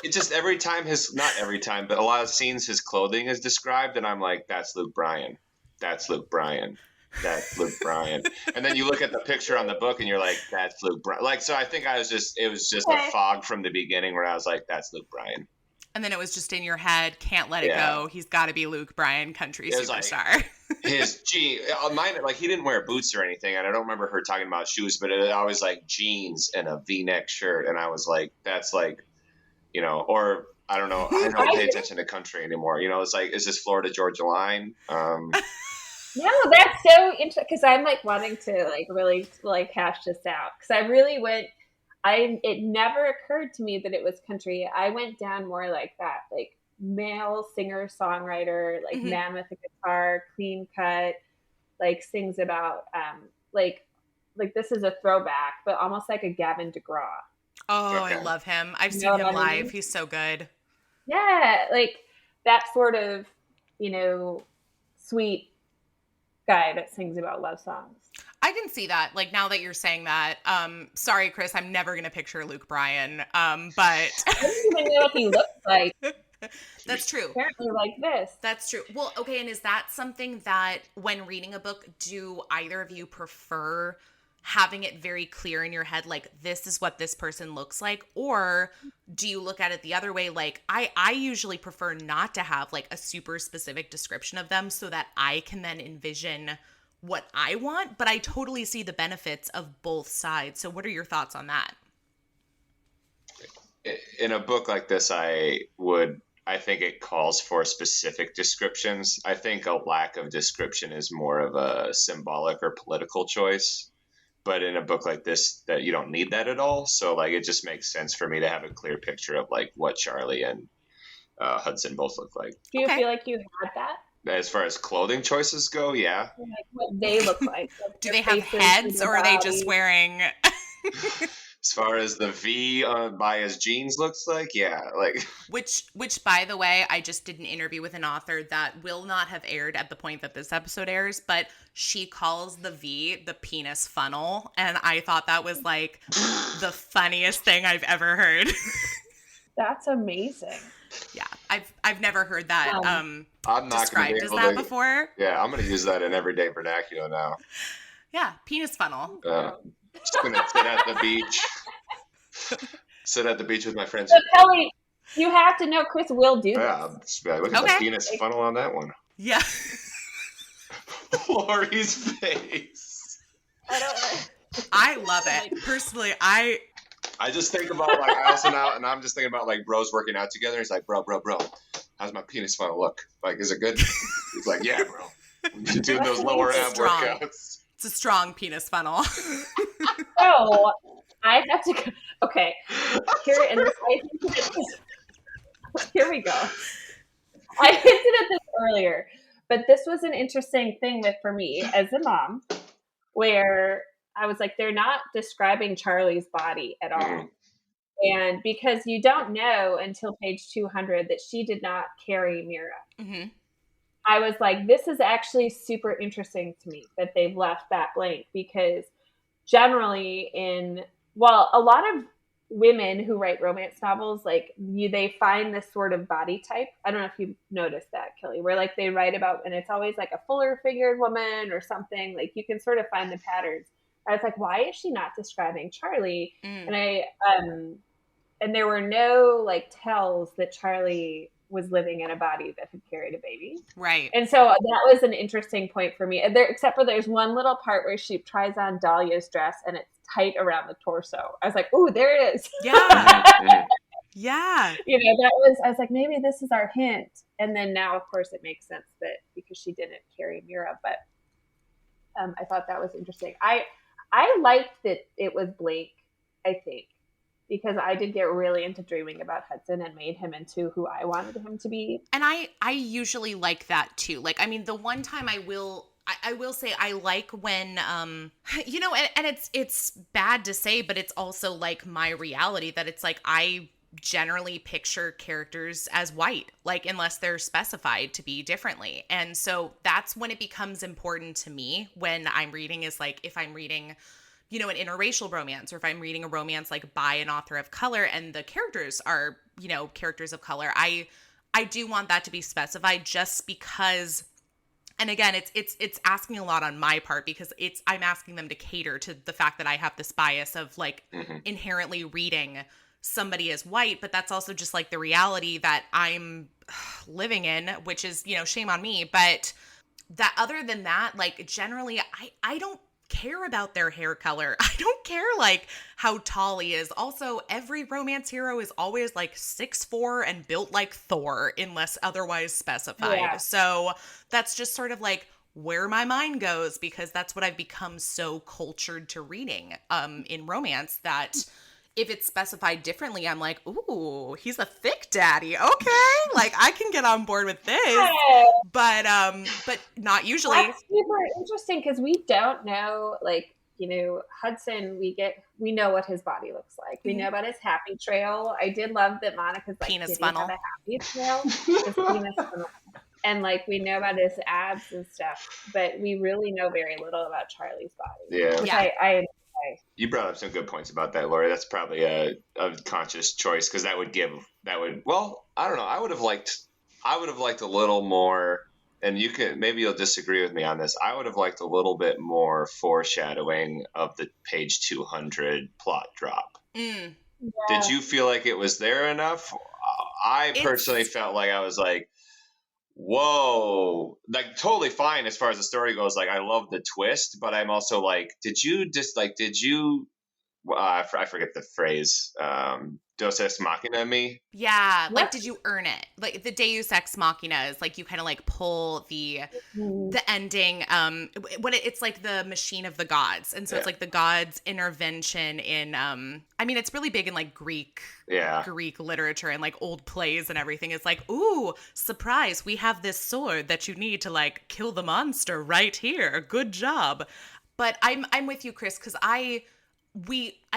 It just not every time, but a lot of scenes his clothing is described, and I'm like, that's Luke Bryan. That's Luke Bryan. That's Luke Bryan. And then you look at the picture on the book and you're like, that's Luke Bryan. Like, so I think it was just a fog from the beginning where I was like, that's Luke Bryan. And then it was just in your head, can't let it go. He's got to be Luke Bryan, country superstar. Like, mine, like, he didn't wear boots or anything, and I don't remember her talking about shoes, but it always like jeans and a V-neck shirt, and I was like, that's like, you know, or I don't know, I don't pay attention to country anymore. You know, it's like, is this Florida Georgia Line? No, that's so interesting because I'm like wanting to like really like hash this out because I really went. It never occurred to me that it was country. I went down more like that, like male singer songwriter, like man with a guitar, clean cut, like sings about like this is a throwback, but almost like a Gavin DeGraw. Oh, Okay. I love him. I've You seen know him what I live. mean? He's so good. Yeah, like that sort of, sweet guy that sings about love songs. I can see that. Like now that you're saying that, sorry, Chris, I'm never going to picture Luke Bryan. But I don't even know what he looks like. that's true. Apparently like this. That's true. Well, okay. And is that something that when reading a book, do either of you prefer having it very clear in your head, like this is what this person looks like? Or do you look at it the other way? Like I usually prefer not to have like a super specific description of them so that I can then envision what I want, but I totally see the benefits of both sides. So what are your thoughts on that? In a book like this, I think it calls for specific descriptions. I think a lack of description is more of a symbolic or political choice. But in a book like this, that you don't need that at all. So like it just makes sense for me to have a clear picture of like what Charlie and Hudson both look like. Do you Okay. feel like you had that? As far as clothing choices go, yeah. Like what they look like? Do they have heads or are they just wearing... As far as the V by his jeans looks like, yeah, like Which, by the way, I just did an interview with an author that will not have aired at the point that this episode airs, but she calls the V the penis funnel, and I thought that was like the funniest thing I've ever heard. That's amazing. Yeah, I've never heard that I'm not described as that before. Yeah, I'm going to use that in everyday vernacular now. Yeah, penis funnel. Just going to sit at the beach. Sit at the beach with my friends. So Kelly, you have to know Chris will do this. Yeah, just be like, look at the penis funnel on that one. Yeah. Laurie's face. I love it. Personally, I just think about like I also now, and I'm just thinking about like bros working out together. He's like, bro, how's my penis funnel look? Like, is it good? He's like, yeah, bro. You're doing those lower ab workouts. It's a strong penis funnel. So I have to go. Okay. Here we go. I hinted at this earlier, but this was an interesting thing for me as a mom, where I was like, they're not describing Charlie's body at all. Mm-hmm. And because you don't know until page 200 that she did not carry Mira. Mm-hmm. I was like, this is actually super interesting to me that they've left that blank, because generally a lot of women who write romance novels, like they find this sort of body type. I don't know if you noticed that, Kelly, where like they write about, and it's always like a fuller figured woman or something. Like you can sort of find the patterns. I was like, why is she not describing Charlie? And and there were no like tells that Charlie was living in a body that had carried a baby. Right. And so that was an interesting point for me. Except for there's one little part where she tries on Dahlia's dress and it's tight around the torso. I was like, ooh, there it is. Yeah. Yeah. I was like, maybe this is our hint. And then now, of course, it makes sense that because she didn't carry Mira, but I thought that was interesting. I liked that it was Blake, I think, because I did get really into dreaming about Hudson and made him into who I wanted him to be. And I usually like that too. Like, I mean, the one time I will say I like when, and it's bad to say, but it's also like my reality that it's like I generally picture characters as white, like unless they're specified to be differently. And so that's when it becomes important to me when I'm reading, is like if I'm reading an interracial romance, or if I'm reading a romance like by an author of color and the characters are, characters of color, I do want that to be specified, just because, and again, it's asking a lot on my part, because I'm asking them to cater to the fact that I have this bias of like inherently reading somebody as white, but that's also just like the reality that I'm living in, which is, shame on me. But that, other than that, like generally I don't care about their hair color. I don't care like how tall he is. Also, every romance hero is always like 6'4" and built like Thor, unless otherwise specified. Yeah. So that's just sort of like where my mind goes, because that's what I've become so cultured to reading in romance, that if it's specified differently, I'm like, ooh, he's a thick daddy. Okay, like I can get on board with this. But not usually. That's super interesting because we don't know, like, Hudson, we know what his body looks like. We know about his happy trail. I did love that Monica's like, penis did funnel. he have a happy trail? His penis funnel. And like we know about his abs and stuff, but we really know very little about Charlie's body. Yeah. Which I You brought up some good points about that, Laurie. That's probably a conscious choice because well, I don't know. I would have liked a little more, and maybe you'll disagree with me on this. I would have liked a little bit more foreshadowing of the page 200 plot drop. Mm. Yeah. Did you feel like it was there enough? I personally felt like I was like, whoa, like totally fine as far as the story goes. Like I love the twist, but I'm also like, did you I forget the phrase, Deus Ex Machina me? Yeah, like did you earn it? Like the Deus Ex Machina is like you kind of like pull the ending. It's like the machine of the gods, and so it's like the gods' intervention in. I mean, it's really big in like Greek literature and like old plays and everything. It's like, ooh, surprise! We have this sword that you need to like kill the monster right here. Good job. But I'm with you, Chris, because I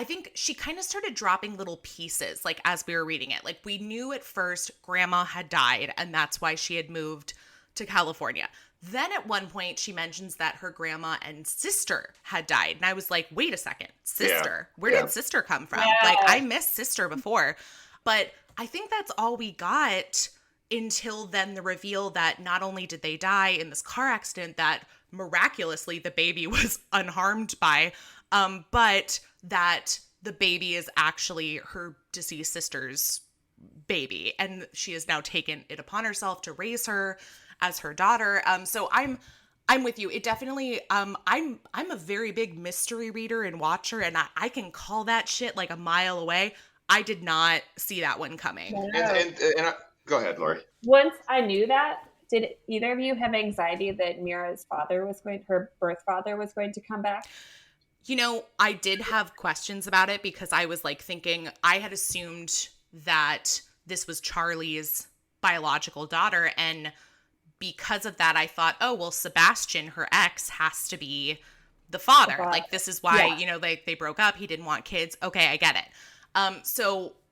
think she kind of started dropping little pieces, like as we were reading it. Like we knew at first grandma had died and that's why she had moved to California. Then at one point she mentions that her grandma and sister had died. And I was like, wait a second, sister? Where did sister come from? Yeah. Like I missed sister before. But I think that's all we got until then the reveal that not only did they die in this car accident that miraculously the baby was unharmed by, but that the baby is actually her deceased sister's baby, and she has now taken it upon herself to raise her as her daughter. So I'm with you. It definitely, I'm a very big mystery reader and watcher, and I can call that shit like a mile away. I did not see that one coming. And go ahead, Laurie. Once I knew that, did either of you have anxiety that Mira's her birth father was going to come back? I did have questions about it because I was like thinking I had assumed that this was Charlie's biological daughter. And because of that, I thought, oh, well, Sebastian, her ex, has to be the father. Like, this is why, they broke up. He didn't want kids. Okay, I get it.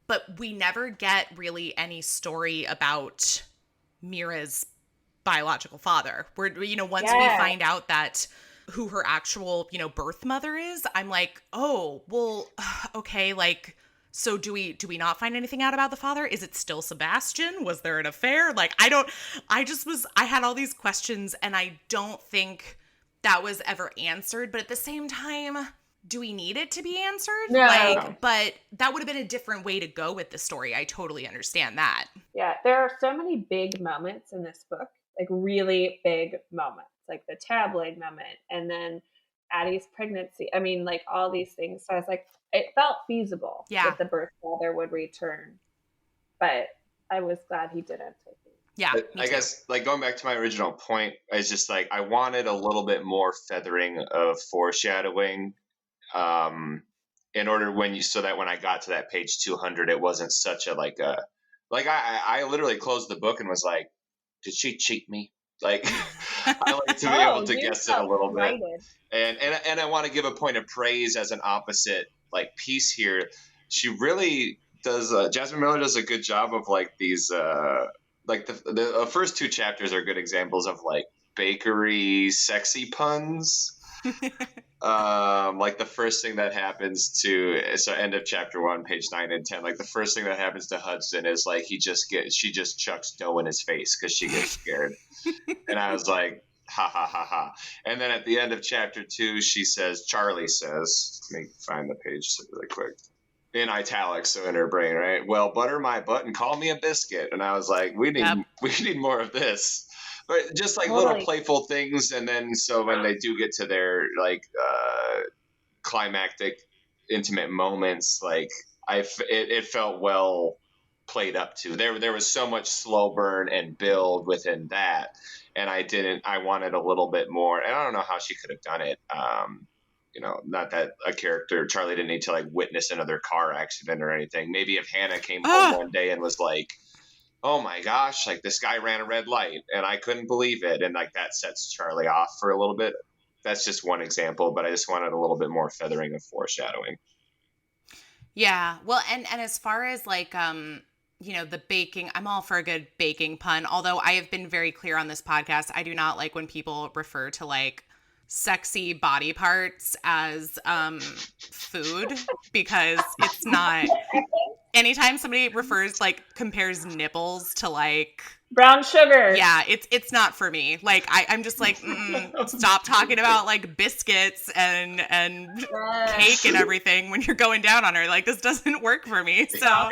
But we never get really any story about Mira's biological father. Once we find out that who her actual, birth mother is, I'm like, oh, well, okay, like, so do we not find anything out about the father? Is it still Sebastian? Was there an affair? Like, I had all these questions and I don't think that was ever answered, but at the same time, do we need it to be answered? No. But that would have been a different way to go with the story. I totally understand that. Yeah, there are so many big moments in this book, like really big moments, like the tabloid moment and then Addie's pregnancy. I mean, like all these things. So I was like, it felt feasible that the birth father would return, but I was glad he didn't. Yeah, I guess like going back to my original point, it's just like I wanted a little bit more feathering of foreshadowing. In order so that when I got to that page 200, it wasn't such a I literally closed the book and was like, did she cheat me? Like, I like to be able to guess it a little bit. And I want to give a point of praise as an opposite like piece here. She really does. Jasmin Miller does a good job of like these, like the first two chapters are good examples of like bakery sexy puns. Like the first thing that happens end of chapter 1, page 9 and 10, like the first thing that happens to Hudson is like she just chucks dough in his face because she gets scared. And I was like, ha ha ha ha. And then at the end of chapter 2, Charlie says, let me find the page really quick, in italics, so in her brain, right? Well, butter my butt and call me a biscuit. And I was like, we need more of this. But just like little playful things, and then so when they do get to their like climactic, intimate moments, like it felt well played up to. There was so much slow burn and build within that, and I wanted a little bit more. And I don't know how she could have done it. not that a character, Charlie didn't need to like witness another car accident or anything. Maybe if Hannah came home one day and was like, oh my gosh, like this guy ran a red light and I couldn't believe it. And like that sets Charlie off for a little bit. That's just one example, but I just wanted a little bit more feathering of foreshadowing. Yeah. Well, and as far as like, the baking, I'm all for a good baking pun. Although I have been very clear on this podcast, I do not like when people refer to like sexy body parts as food, because it's not. Anytime somebody compares nipples to like brown sugar, yeah, it's not for me. Like I'm just like, stop talking about like biscuits and cake and everything when you're going down on her. Like this doesn't work for me. So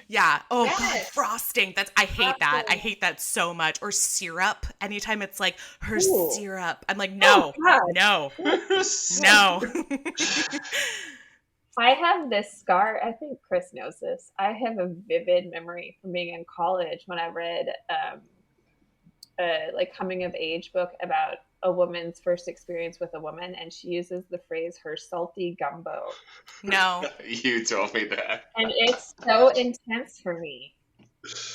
yeah. Oh God, frosting. I hate that. I hate that so much. Or syrup. Anytime it's like her syrup, I'm like, no. I have this scar. I think Chris knows this. I have a vivid memory from being in college when I read a coming of age book about a woman's first experience with a woman, and she uses the phrase "her salty gumbo." No, you told me that, and it's so intense for me.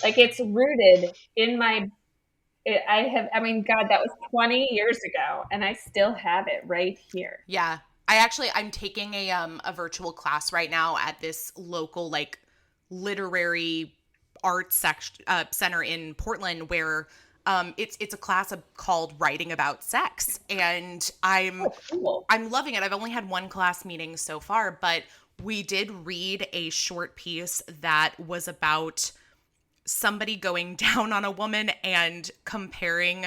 Like it's rooted in my. God, that was 20 years ago, and I still have it right here. Yeah. I'm taking a virtual class right now at this local like literary arts center in Portland where it's a class called Writing About Sex, and I'm loving it. I've only had one class meeting so far, but we did read a short piece that was about somebody going down on a woman and comparing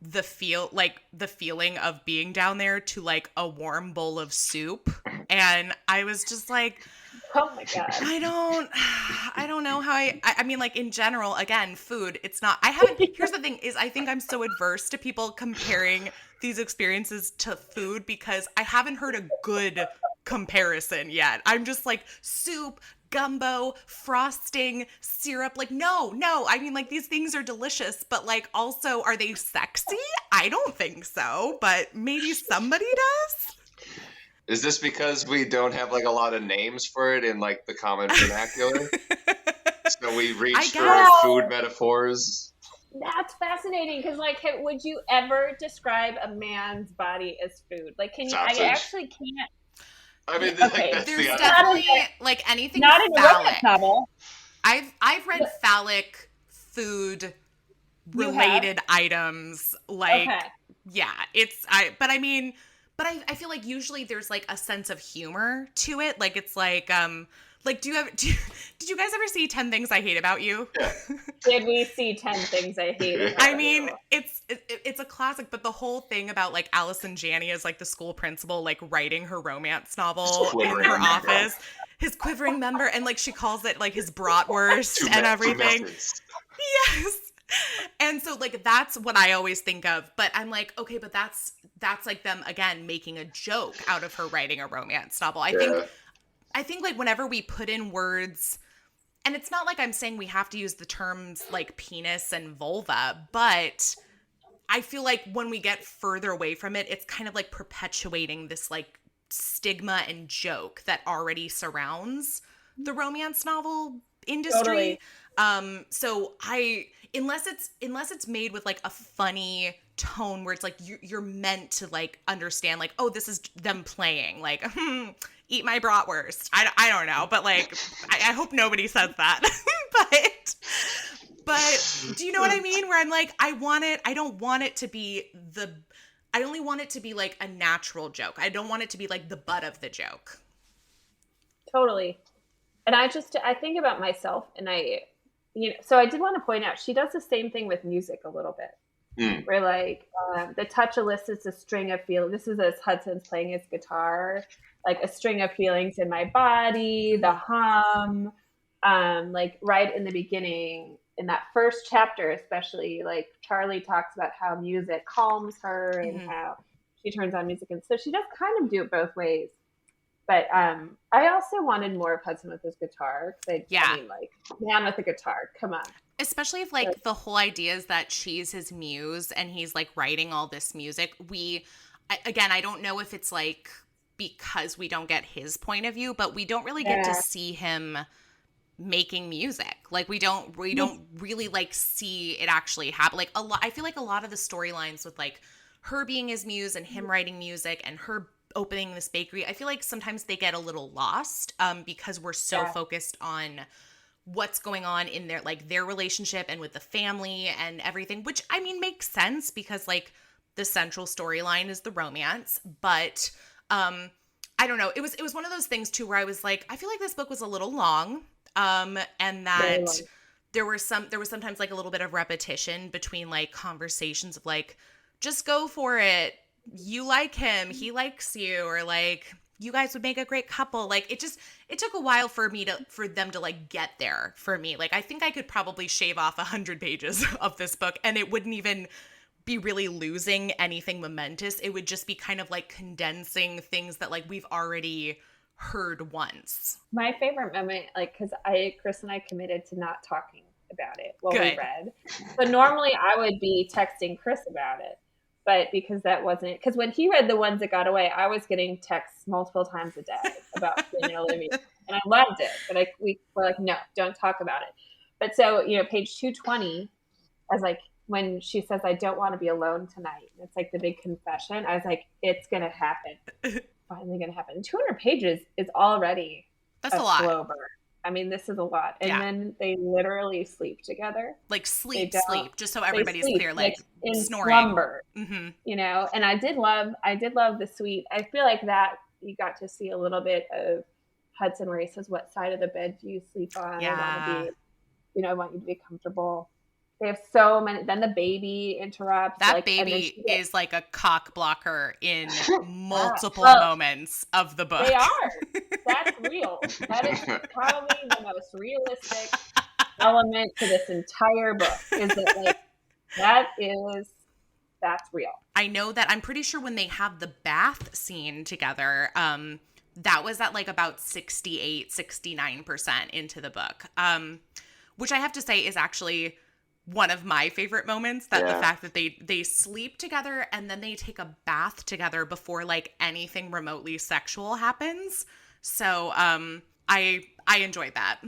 the feeling of being down there to like a warm bowl of soup. And I was just like, oh my God, I don't know how I mean, like in general, again, food, it's not, here's the thing is I think I'm so adverse to people comparing these experiences to food because I haven't heard a good comparison yet. I'm just like soup, gumbo, frosting, syrup. Like, no. I mean, like, these things are delicious, but, like, also, are they sexy? I don't think so, but maybe somebody does? Is this because we don't have, like, a lot of names for it in, like, the common vernacular? So we reach for food metaphors? That's fascinating, because, like, would you ever describe a man's body as food? Like, can you? Sausage. I actually can't. I mean, okay. Like, there's definitely like anything not in phallic. A novel. I've read phallic food related items. Like, yeah, but I feel like usually there's like a sense of humor to it. Like it's like did you guys ever see 10 Things I Hate About You? Yeah. Did we see 10 Things I Hate About I mean, You? it's a classic, but the whole thing about like Allison Janney as like the school principal, like writing her romance novel in her office, his quivering member, and like she calls it like his bratwurst and everything. Yes. And so like that's what I always think of, but I'm like, okay, but that's like them again making a joke out of her writing a romance novel. I think like whenever we put in words, and it's not like I'm saying we have to use the terms like penis and vulva, but I feel like when we get further away from it, it's kind of like perpetuating this like stigma and joke that already surrounds the romance novel industry. Totally. So unless it's made with like a funny tone where it's like you're meant to like understand like, oh, this is them playing like eat my bratwurst. I don't know, but like I hope nobody says that. but do you know what I mean? Where I'm like, I only want it to be like a natural joke. I don't want it to be like the butt of the joke. Totally. And I think about myself, and so I did want to point out, she does the same thing with music a little bit. Where like the touch elicits a string of feelings. This is as Hudson's playing his guitar, like a string of feelings in my body, the hum, like right in the beginning, in that first chapter especially, like Charlie talks about how music calms her and how she turns on music. And so she does kind of do it both ways. But I also wanted more of Hudson with his guitar. I mean, like, man with a guitar, come on. Especially if, like, the whole idea is that she's his muse and he's, like, writing all this music. I don't know if it's, like, because we don't get his point of view, but we don't really get to see him making music. Like we don't really like see it actually happen. Like I feel like a lot of the storylines with like her being his muse and him writing music and her opening this bakery, I feel like sometimes they get a little lost because we're so focused on what's going on in their relationship and with the family and everything, which I mean makes sense because like the central storyline is the romance, but I don't know. It was one of those things too where I was like, I feel like this book was a little long, and that there was sometimes like a little bit of repetition between like conversations of like, just go for it. You like him, he likes you, or like you guys would make a great couple. Like it took a while for them to like get there for me. Like I think I could probably shave off 100 pages of this book and it wouldn't even be really losing anything momentous. It would just be kind of like condensing things that like we've already heard once. My favorite moment, like, because Chris and I committed to not talking about it while we read. But normally I would be texting Chris about it. But because because when he read the ones that got away, I was getting texts multiple times a day about Olivia. And I loved it. But we were like, no, don't talk about it. But so, page 220, I was like, when she says, I don't want to be alone tonight. It's like the big confession. I was like, it's going to happen. Finally going to happen. 200 pages is already a lot. Slow burn. I mean, this is a lot. And then they literally sleep together. Like sleep, just so everybody's clear. Like in snoring. Slumber. Mm-hmm. And I did love the suite. I feel like that you got to see a little bit of Hudson where he says, what side of the bed do you sleep on? Yeah. I want you to be comfortable. They have so many. Then the baby interrupts. That baby is like a cock blocker in multiple moments of the book. They are. That's real. That is probably the most realistic element to this entire book. Is that like that's real. I know that. I'm pretty sure when they have the bath scene together, that was at like about 69% into the book, which I have to say is actually one of my favorite moments, that the fact that they sleep together and then they take a bath together before like anything remotely sexual happens. So I enjoyed that.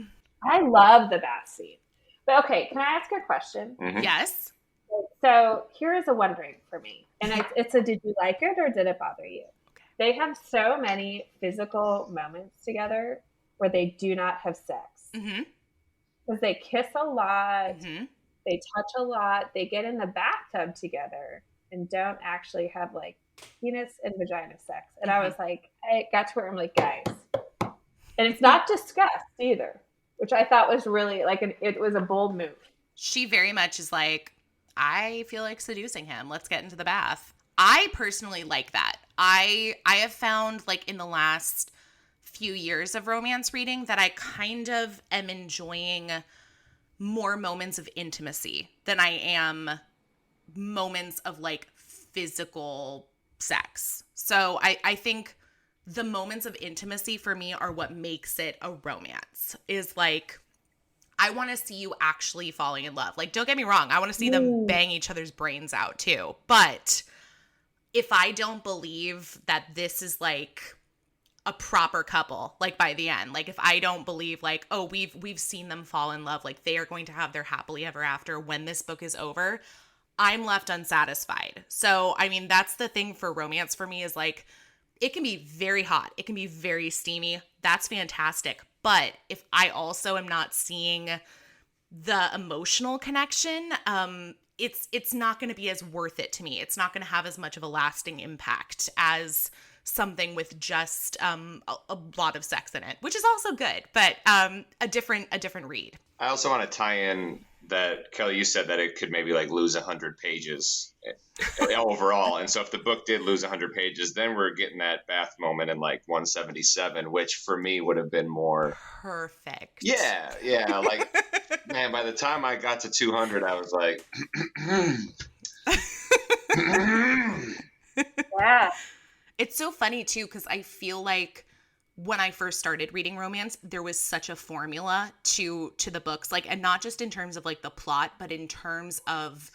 I love the bath scene. But okay, can I ask a question? Mm-hmm. Yes. So here is a wondering for me. And it's a did you like it or did it bother you? Okay. They have so many physical moments together where they do not have sex. Mm-hmm. Because they kiss a lot. Mm-hmm. They touch a lot. They get in the bathtub together and don't actually have like penis and vagina sex. And I was like, I got to where I'm like, guys. And it's not discussed either, which I thought was really like it was a bold move. She very much is like, I feel like seducing him. Let's get into the bath. I personally like that. I have found like in the last few years of romance reading that I kind of am enjoying more moments of intimacy than I am moments of like physical sex. So I think the moments of intimacy for me are what makes it a romance. Is like, I want to see you actually falling in love. Like, don't get me wrong. I want to see them bang each other's brains out too. But if I don't believe that this is like a proper couple, like by the end, like if I don't believe like, oh, we've seen them fall in love, like they are going to have their happily ever after when this book is over, I'm left unsatisfied. So, I mean, that's the thing for romance for me is like, it can be very hot. It can be very steamy. That's fantastic. But if I also am not seeing the emotional connection, it's not going to be as worth it to me. It's not going to have as much of a lasting impact as something with just a lot of sex in it, which is also good, but a different read. I also want to tie in that, Kelly, you said that it could maybe like lose 100 pages overall. And so if the book did lose 100 pages, then we're getting that bath moment in like 177, which for me would have been more perfect. Yeah. Like, man, by the time I got to 200, I was like, yeah. It's so funny too, because I feel like when I first started reading romance, there was such a formula to the books, like, and not just in terms of like the plot, but in terms of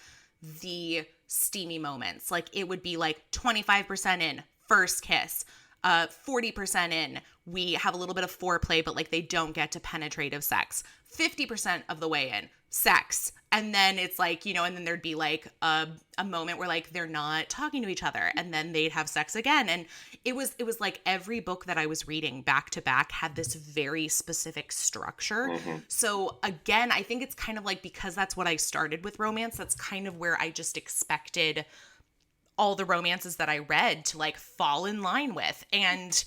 the steamy moments. Like it would be like 25% in, first kiss, 40% in, we have a little bit of foreplay, but like they don't get to penetrative sex. 50% of the way in, sex. And then it's like, you know, and then there'd be like a moment where like they're not talking to each other, and then they'd have sex again. And it was like every book that I was reading back to back had this very specific structure. So again, I think it's kind of like, because that's what I started with romance, that's kind of where I just expected all the romances that I read to like fall in line with. And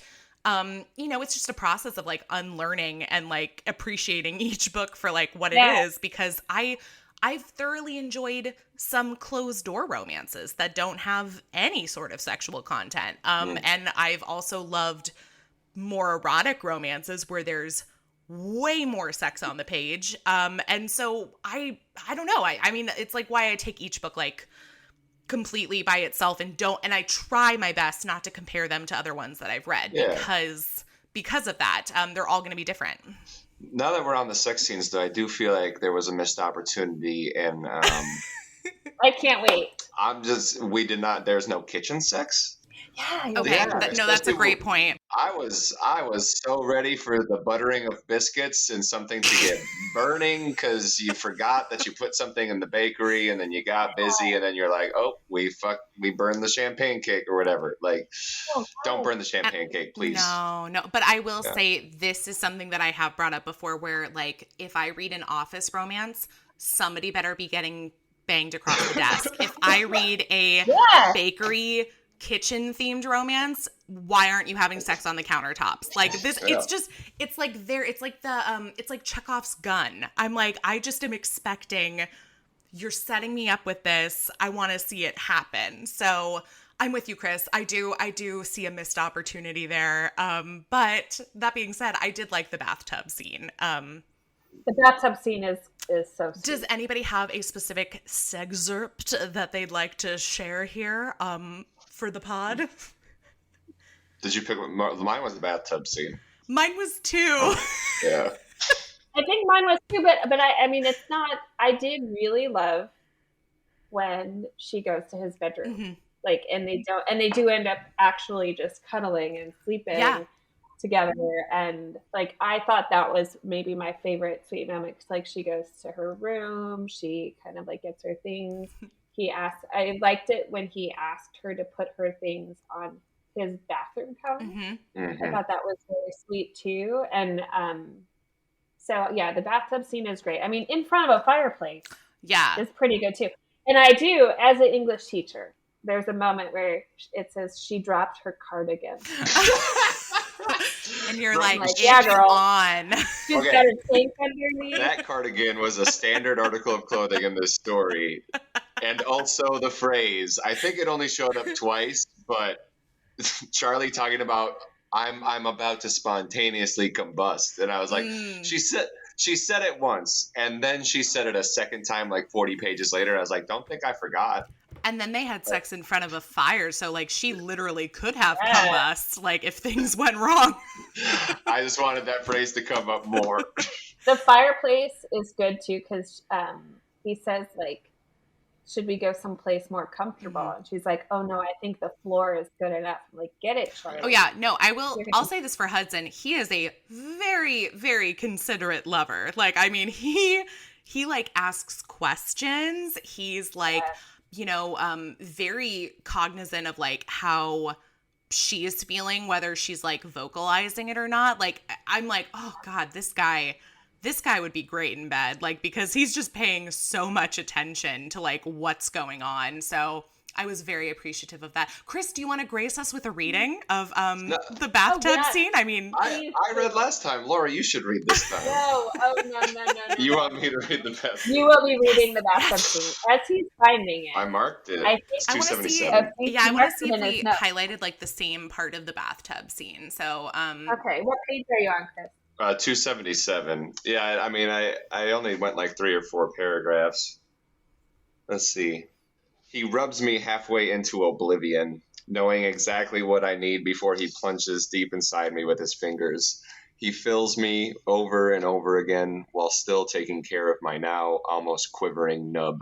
you know, it's just a process of like unlearning and like appreciating each book for like what it is, because I've thoroughly enjoyed some closed door romances that don't have any sort of sexual content. And I've also loved more erotic romances where there's way more sex on the page. And so I don't know. I mean, it's like why I take each book like completely by itself and I try my best not to compare them to other ones that I've read because of that. They're all going to be different. Now that we're on the sex scenes, though, I do feel like there was a missed opportunity in I can't wait. There's no kitchen sex. Yeah. Okay. That's a great point. I was so ready for the buttering of biscuits and something to get burning because you forgot that you put something in the bakery, and then you got busy, and then you're like, oh, we burned the champagne cake or whatever. Like, don't burn the champagne cake, please. No. But I will say this is something that I have brought up before, where like if I read an office romance, somebody better be getting banged across the desk. If I read a bakery kitchen themed romance, why aren't you having sex on the countertops? Like this, it's like Chekhov's gun. I'm like, I just am expecting, you're setting me up with this. I want to see it happen. So I'm with you, Chris. I do see a missed opportunity there. But that being said, I did like the bathtub scene. The bathtub scene is so sweet. Does anybody have a specific sexcerpt that they'd like to share here? For the pod? Did you pick mine? Was the bathtub scene. Mine was too. Yeah. I think mine was too, but I mean, it's not. I did really love when she goes to his bedroom, like, and they do end up actually just cuddling and sleeping together, and like I thought that was maybe my favorite sweet moment. Like she goes to her room, she kind of like gets her things. I liked it when he asked her to put her things on his bathroom counter. I thought that was really sweet too. And so yeah, the bathtub scene is great. I mean, in front of a fireplace, is pretty good too. And I do, as an English teacher, there's a moment where it says she dropped her cardigan. And you're like, yeah, girl. On. She's got a tank underneath. That cardigan was a standard article of clothing in this story. And also the phrase, I think it only showed up twice, but Charlie talking about, I'm about to spontaneously combust. And I was like, she said it once, and then she said it a second time, like 40 pages later. I was like, don't think I forgot. And then they had sex in front of a fire, so like she literally could have combust, like if things went wrong. I just wanted that phrase to come up more. The fireplace is good too, because he says like, should we go someplace more comfortable? And she's like, oh no, I think the floor is good enough. I'm like, get it, Charlie. Oh yeah, no, I'll say this for Hudson. He is a very, very considerate lover. Like, I mean, he like asks questions. He's like, you know, very cognizant of like how she is feeling, whether she's like vocalizing it or not. Like, I'm like, oh God, this guy would be great in bed, like, because he's just paying so much attention to like what's going on. So I was very appreciative of that. Chris, do you want to grace us with a reading of the bathtub scene? I mean, I read last time. Laurie, you should read this time. No. You want me to read the bathtub? You will be reading the bathtub scene as he's finding it. I marked it. It's 277. I want to see if we highlighted like the same part of the bathtub scene. So, okay, what page are you on, Chris? 277. Yeah, I mean, I only went like 3 or 4 paragraphs. Let's see. He rubs me halfway into oblivion, knowing exactly what I need before he plunges deep inside me with his fingers. He fills me over and over again while still taking care of my now almost quivering nub.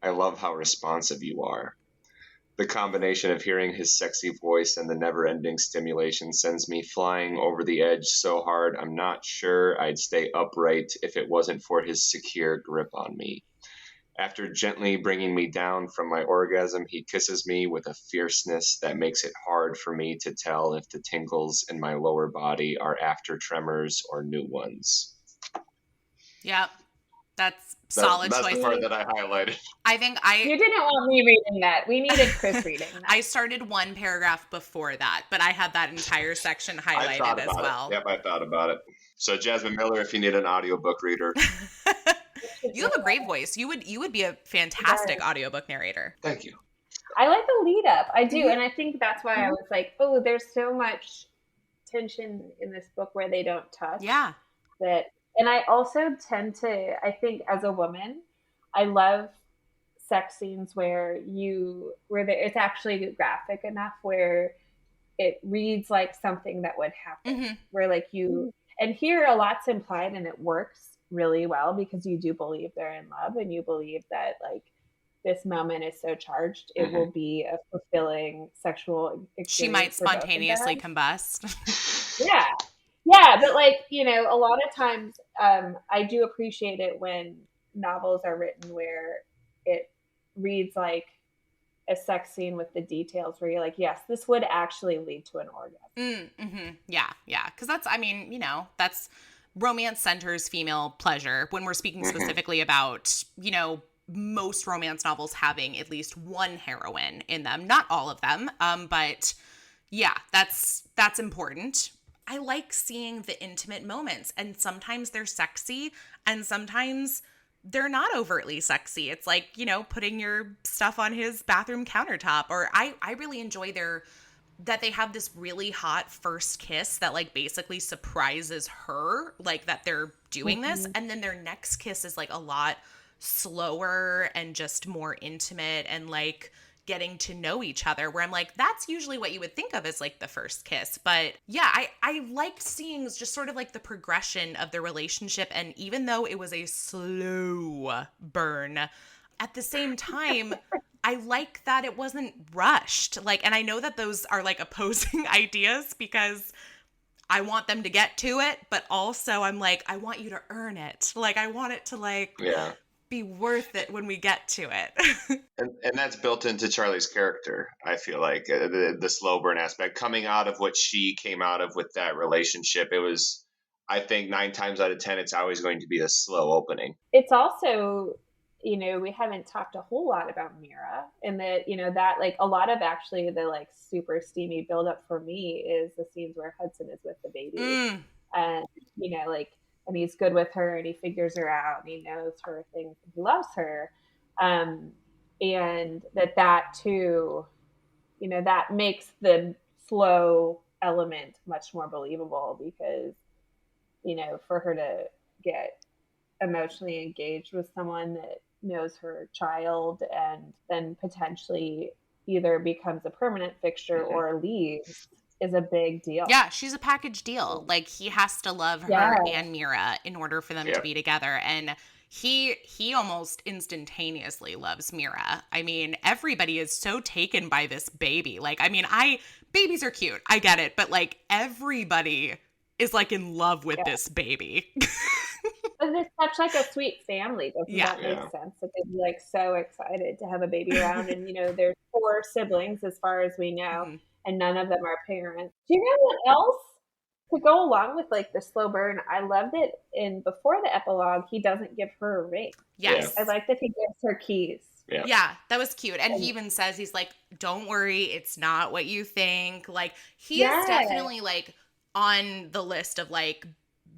I love how responsive you are. The combination of hearing his sexy voice and the never-ending stimulation sends me flying over the edge so hard I'm not sure I'd stay upright if it wasn't for his secure grip on me. After gently bringing me down from my orgasm, he kisses me with a fierceness that makes it hard for me to tell if the tingles in my lower body are after tremors or new ones. Yep. That's solid choice. That's the part that I highlighted. You didn't want me reading that. We needed Chris reading that. I started one paragraph before that, but I had that entire section highlighted as well. Yep, I thought about it. So Jasmin Miller, if you need an audiobook reader. You have a great voice. You would be a fantastic audiobook narrator. Thank you. I like the lead up. I do. And I think that's why I was like, oh, there's so much tension in this book where they don't touch. Yeah. And I also tend to, I think as a woman, I love sex scenes where it's actually graphic enough where it reads like something that would happen. Where like and here a lot's implied and it works really well because you do believe they're in love and you believe that like this moment is so charged, it will be a fulfilling sexual experience. She might spontaneously combust. Yeah. Yeah, but like, a lot of times I do appreciate it when novels are written where it reads like a sex scene with the details where you're like, yes, this would actually lead to an orgasm. Yeah. Because that's romance centers female pleasure when we're speaking specifically about, most romance novels having at least one heroine in them. Not all of them, but yeah, that's important. I like seeing the intimate moments, and sometimes they're sexy and sometimes they're not overtly sexy. It's like, putting your stuff on his bathroom countertop, or I really enjoy that they have this really hot first kiss that like basically surprises her, like that they're doing this. And then their next kiss is like a lot slower and just more intimate and like getting to know each other, where I'm like, that's usually what you would think of as like the first kiss. But yeah, I liked seeing just sort of like the progression of the relationship. And even though it was a slow burn, at the same time, I like that it wasn't rushed. Like, and I know that those are like opposing ideas because I want them to get to it, but also I'm like, I want you to earn it. Like, I want it to like be worth it when we get to it. and that's built into Charlie's character. I feel like the slow burn aspect coming out of what she came out of with that relationship. It was, I think 9 times out of 10, it's always going to be a slow opening. It's also, we haven't talked a whole lot about Mira, and that, that like a lot of actually the like super steamy buildup for me is the scenes where Hudson is with the baby and, and he's good with her and he figures her out and he knows her things and he loves her. And that too, that makes the slow element much more believable because, for her to get emotionally engaged with someone that knows her child and then potentially either becomes a permanent fixture or leaves is a big deal. Yeah, she's a package deal. Like, he has to love her and Mira in order for them to be together. And he almost instantaneously loves Mira. I mean, everybody is so taken by this baby. Like, I mean, babies are cute. I get it. But like, everybody is like in love with this baby. But it's such like a sweet family. Doesn't that make sense? That they'd be like so excited to have a baby around. And, there's 4 siblings as far as we know. And none of them are parents. Do you know what else to go along with like the slow burn? I loved it before the epilogue, he doesn't give her a ring. Yes. I like that he gives her keys. Yeah, that was cute. And he even says, he's like, don't worry, it's not what you think. Like, he is definitely like on the list of like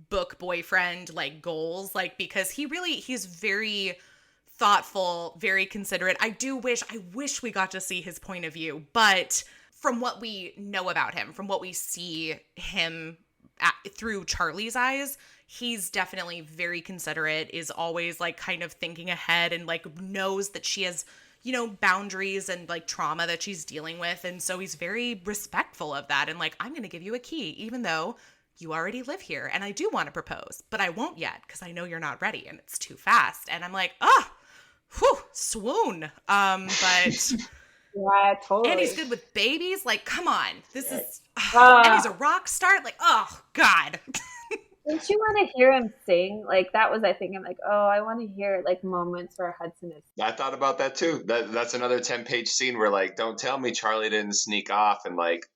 book boyfriend like goals, like, because he's very thoughtful, very considerate. I wish we got to see his point of view, but from what we know about him, from what we see him through Charlie's eyes, he's definitely very considerate, is always like kind of thinking ahead and like knows that she has, boundaries and like trauma that she's dealing with. And so he's very respectful of that. And like, I'm going to give you a key, even though you already live here and I do want to propose, but I won't yet because I know you're not ready and it's too fast. And I'm like, swoon. But Yeah, totally. And he's good with babies. Like, come on. This is... and he's a rock star. Like, oh, God. Didn't you want to hear him sing? Like, that was, I think, I'm like, oh, I want to hear, like, moments where Hudson is. I thought about that, too. That's another 10-page scene where, like, don't tell me Charlie didn't sneak off and, like,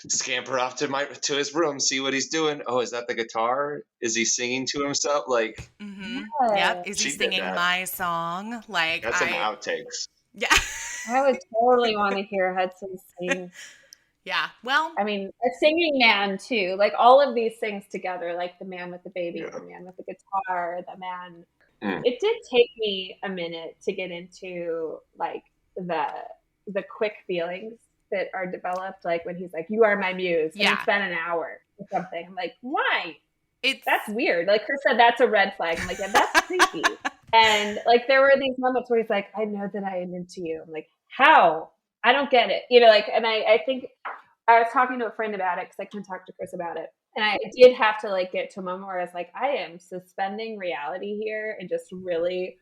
scamper off to his room, see what he's doing. Oh, is that the guitar? Is he singing to himself? Like, Yep. Is he singing my song? Like, that's some outtakes. Yeah. I would totally want to hear Hudson sing. Yeah. Well, I mean, a singing man too. Like all of these things together, like the man with the baby, the man with the guitar, the man. It did take me a minute to get into like the quick feelings that are developed, like when he's like, "You are my muse," and it's been an hour or something. I'm like, why? That's weird. Like Chris said, that's a red flag. I'm like, yeah, that's creepy. And like there were these moments where he's like, "I know that I am into you." I'm like, how? I don't get it. You know, like, and I think I was talking to a friend about it because I couldn't talk to Chris about it. And I did have to like get to a moment where I was like, I am suspending reality here and just really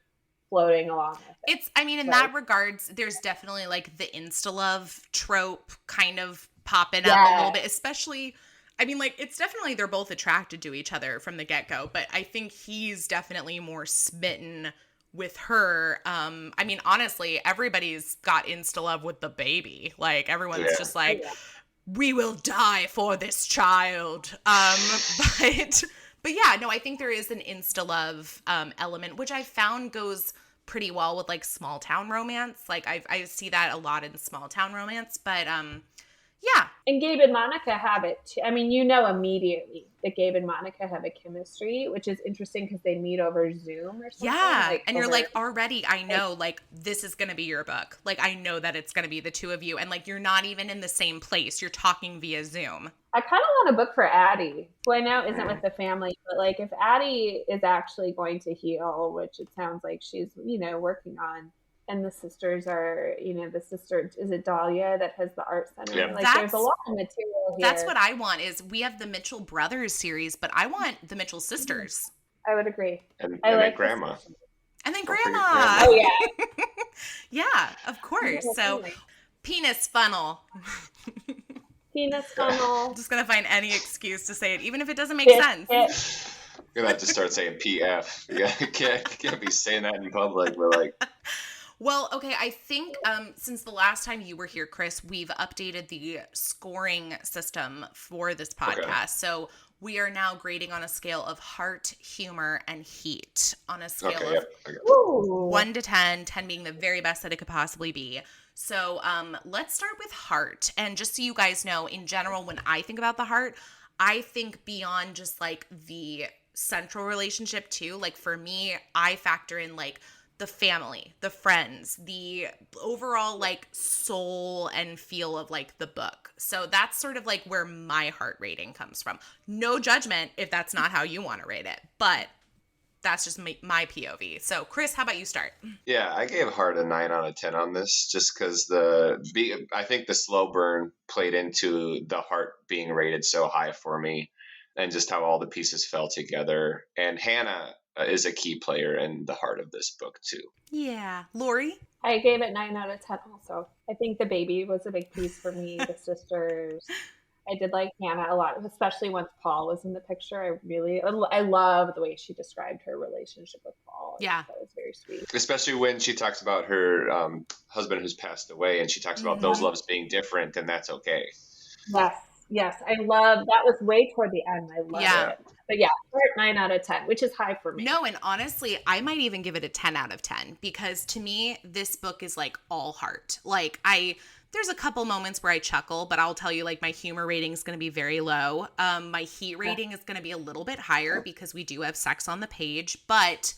floating along with it. I mean, in that regards, there's definitely like the insta-love trope kind of popping up a little bit, especially, I mean, like, it's definitely, they're both attracted to each other from the get-go, but I think he's definitely more smitten with her. I mean, honestly, everybody's got insta-love with the baby. Like, everyone's just like, we will die for this child. But yeah, no, I think there is an insta-love element, which I found goes pretty well with like small town romance. Like I see that a lot in small town romance, but yeah. And Gabe and Monica have it too. I mean, you know immediately that Gabe and Monica have a chemistry, which is interesting because they meet over Zoom or something. Yeah, like, and you're like, already, I know, like, this is going to be your book. Like, I know that it's going to be the two of you, and, like, you're not even in the same place. You're talking via Zoom. I kind of want a book for Addie, who I know isn't with the family, but, like, if Addie is actually going to heal, which it sounds like she's, you know, working on, and the sisters are, you know, the sister, is it Dahlia that has the art center? Yeah. Like, there's a lot of material here. That's what I want is we have the Mitchell brothers series, but I want the Mitchell sisters. I would agree. And I like grandma. And then Don't forget grandma. Oh, yeah. Yeah, of course. So, penis funnel. Penis funnel. I'm just going to find any excuse to say it, even if it doesn't make sense. You're going to have to start saying PF. Yeah, you can't be saying that in public. But like, well, okay, I think since the last time you were here, Chris, we've updated the scoring system for this podcast. Okay. So we are now grading on a scale of heart, humor, and heat on a scale of 1 to 10, 10 being the very best that it could possibly be. So let's start with heart. And just so you guys know, in general, when I think about the heart, I think beyond just like the central relationship too. Like for me, I factor in like the family, the friends, the overall like soul and feel of like the book. So that's sort of like where my heart rating comes from. No judgment if that's not how you want to rate it, but that's just my POV. So Chris, how about you start? Yeah, I gave heart a 9 out of 10 on this just because I think the slow burn played into the heart being rated so high for me and just how all the pieces fell together. And Hannah is a key player in the heart of this book too. Yeah. Laurie? I gave it 9 out of 10 also. I think the baby was a big piece for me, the sisters. I did like Hannah a lot, especially once Paul was in the picture. I love the way she described her relationship with Paul. Yeah. That was very sweet. Especially when she talks about her husband who's passed away and she talks about those loves being different and that's okay. Yes. I love that was way toward the end. I love it. But yeah, 9 out of 10, which is high for me. No, and honestly, I might even give it a 10 out of 10 because to me, this book is like all heart. Like there's a couple moments where I chuckle, but I'll tell you like my humor rating is going to be very low. My heat rating is going to be a little bit higher because we do have sex on the page. But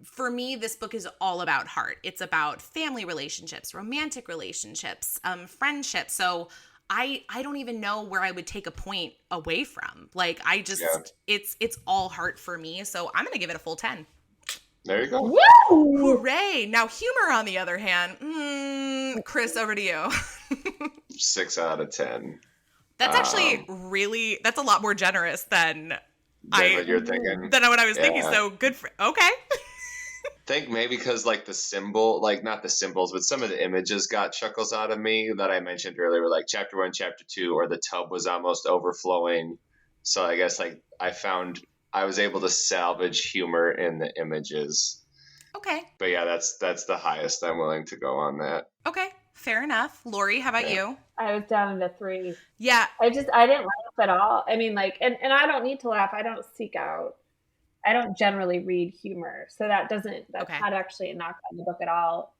for me, this book is all about heart. It's about family relationships, romantic relationships, friendship. So I don't even know where I would take a point away from. Like I just, it's all heart for me. So I'm going to give it a full 10. There you go. Woo! Hooray. Now humor on the other hand, Chris, over to you. 6 out of 10. That's actually that's a lot more generous than what you're thinking. Than what I was thinking. So good for, okay. think maybe because like the symbol, like not the symbols, but some of the images got chuckles out of me that I mentioned earlier, like chapter 1, chapter 2, or the tub was almost overflowing. So I guess like I was able to salvage humor in the images. Okay. But yeah, that's the highest I'm willing to go on that. Okay. Fair enough. Laurie, how about you? I was down to 3. Yeah. I didn't laugh at all. I mean, like, and I don't need to laugh. I don't generally read humor. So that's Okay. not actually a knock on the book at all.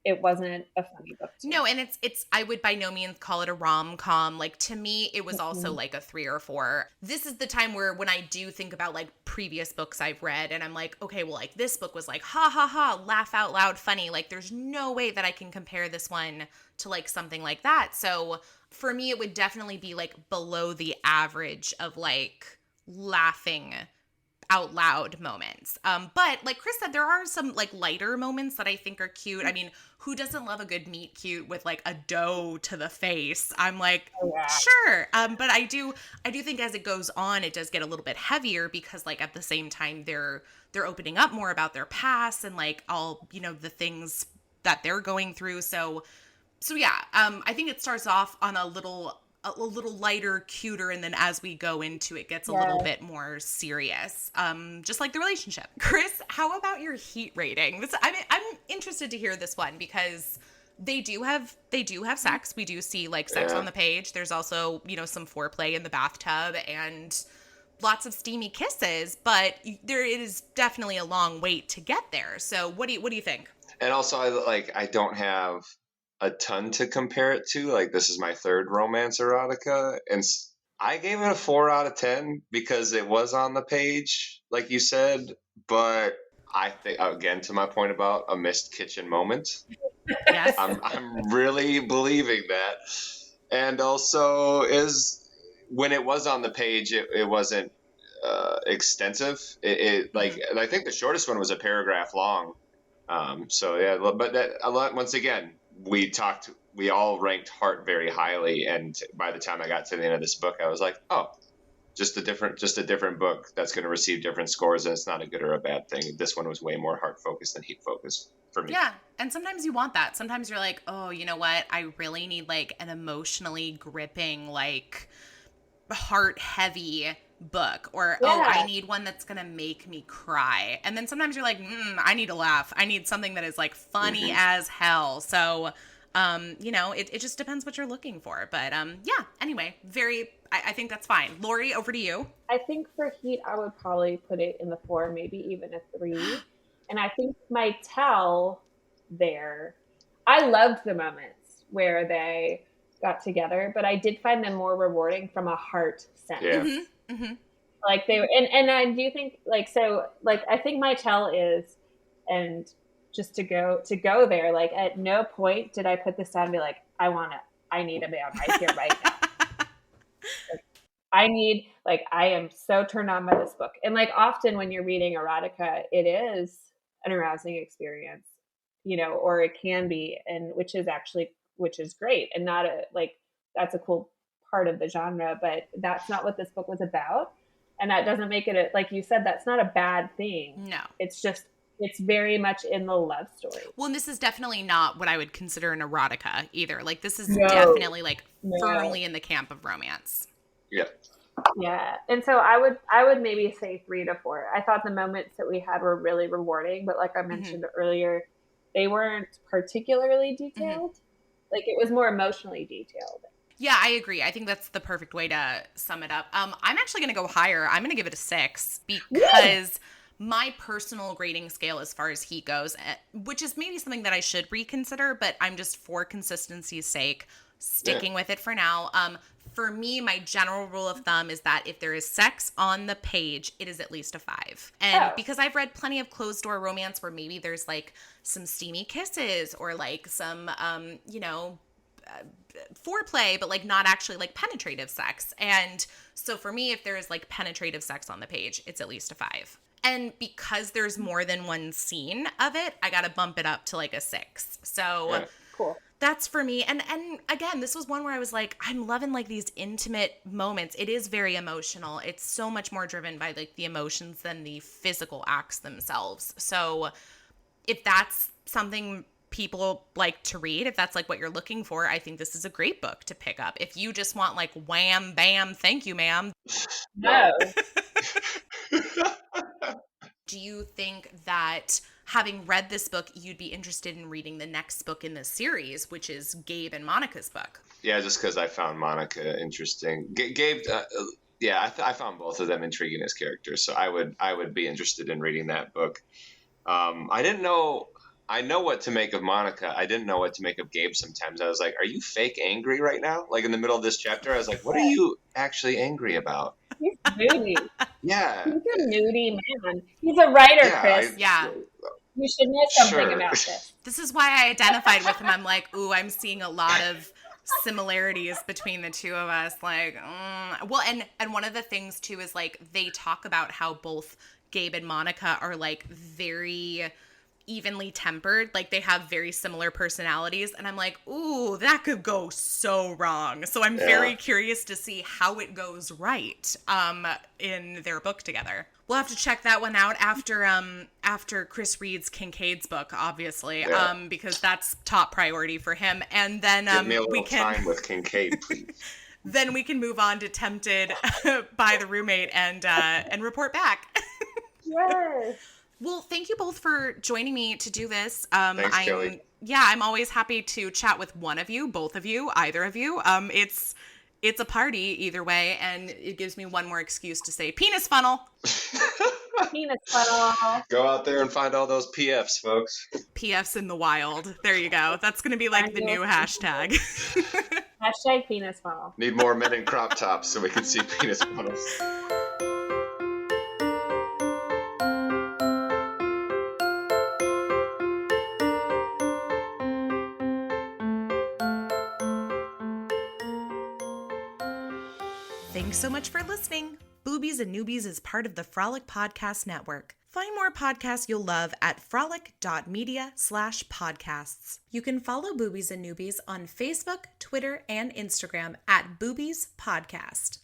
It wasn't a funny book to me. No, and it's I would by no means call it a rom-com. Like, to me, it was also like a 3 or 4. This is the time where when I do think about like previous books I've read and I'm like, okay, well, like this book was like ha ha ha, laugh out loud funny. Like there's no way that I can compare this one to like something like that. So for me, it would definitely be like below the average of like laughing out loud moments. But like Chris said, there are some like lighter moments that I think are cute. I mean, who doesn't love a good meet cute with like a doe to the face? I'm like, sure. But I do think as it goes on, it does get a little bit heavier because like at the same time they're opening up more about their past and like all, you know, the things that they're going through. So yeah, I think it starts off on a little lighter, cuter, and then as we go into it gets a little bit more serious. Just like the relationship. Chris, how about your heat rating? I'm interested to hear this one because they do have sex. We do see like sex on the page. There's also, you know, some foreplay in the bathtub and lots of steamy kisses, but there is definitely a long wait to get there. So what do you think? And also I don't have a ton to compare it to. Like this is my 3rd romance erotica, and I gave it a 4 out of 10 because it was on the page, like you said. But I think, again, to my point about a missed kitchen moment, yes, I'm really believing that. And also, when it was on the page, it wasn't extensive. It like I think the shortest one was a paragraph long. So yeah, but once again, we all ranked Heart very highly, and by the time I got to the end of this book, I was like, oh, just a different book that's going to receive different scores, and it's not a good or a bad thing. This one was way more heart focused than heat focused for me. Yeah, and sometimes you want that. Sometimes you're like, oh, you know what? I really need like an emotionally gripping, like heart heavy book, or I need one that's gonna make me cry. And then sometimes you're like, I need to laugh. I need something that is like funny as hell. So you know, it just depends what you're looking for. But yeah, anyway, I think that's fine. Laurie, over to you. I think for heat I would probably put it in the 4, maybe even a 3. And I think my tell there, I loved the moments where they got together, but I did find them more rewarding from a heart sense. Yeah. Mm-hmm. Like they and I do think like, so like I think my tell is, and just to go there, like at no point did I put this down and be like, I need a man right here right now. Like, I am so turned on by this book. And like often when you're reading erotica, it is an arousing experience, you know, or it can be, and which is great, and not that's a cool part of the genre, but that's not what this book was about. And that doesn't make it, like you said, that's not a bad thing. No. It's very much in the love story. Well, and this is definitely not what I would consider an erotica either. Like this is definitely like firmly in the camp of romance. Yeah. Yeah. And so I would maybe say 3 to 4. I thought the moments that we had were really rewarding, but like I mentioned earlier, they weren't particularly detailed. Like it was more emotionally detailed. Yeah, I agree. I think that's the perfect way to sum it up. I'm actually going to go higher. I'm going to give it a 6 because my personal grading scale as far as heat goes, which is maybe something that I should reconsider, but I'm just for consistency's sake sticking with it for now. For me, my general rule of thumb is that if there is sex on the page, it is at least a 5. And because I've read plenty of closed door romance where maybe there's like some steamy kisses or like some, you know, foreplay, but like not actually like penetrative sex. And so for me, if there is like penetrative sex on the page, it's at least a 5. And because there's more than one scene of it, I got to bump it up to like a 6. So Cool. That's for me. And again, this was one where I was like, I'm loving like these intimate moments. It is very emotional. It's so much more driven by like the emotions than the physical acts themselves. So if that's something people like to read, if that's like what you're looking for, I think this is a great book to pick up. If you just want like wham, bam, thank you, ma'am. No. Do you think that having read this book, you'd be interested in reading the next book in the series, which is Gabe and Monica's book? Yeah, just because I found Monica interesting. Gabe, I found both of them intriguing as characters, so I would be interested in reading that book. I know what to make of Monica. I didn't know what to make of Gabe sometimes. I was like, are you fake angry right now? Like in the middle of this chapter, I was like, what are you actually angry about? He's moody. Yeah. He's a moody man. He's a writer, Chris. You should know something about this. This is why I identified with him. I'm like, ooh, I'm seeing a lot of similarities between the two of us. Like, well, and one of the things too is like they talk about how both Gabe and Monica are like very evenly tempered. Like they have very similar personalities. And I'm like, ooh, that could go so wrong. So I'm very curious to see how it goes right in their book together. We'll have to check that one out after Chris reads Kincaid's book, obviously, because that's top priority for him. And then give me a little time with Kincaid, please. Then we can move on to Tempted by the Roommate and report back. Yes. Well, thank you both for joining me to do this. Thanks, Kelly. Yeah, I'm always happy to chat with one of you, both of you, either of you. It's a party either way, and it gives me one more excuse to say penis funnel. Penis funnel. Go out there and find all those PFs, folks. PFs in the wild. There you go. That's going to be like the new hashtag. Hashtag penis funnel. Need more men in crop tops so we can see penis funnels. Thanks so much for listening. Boobies and Noobies is part of the Frolic Podcast Network. Find more podcasts you'll love at frolic.media/podcasts. You can follow Boobies and Noobies on Facebook, Twitter, and Instagram at Boobies Podcast.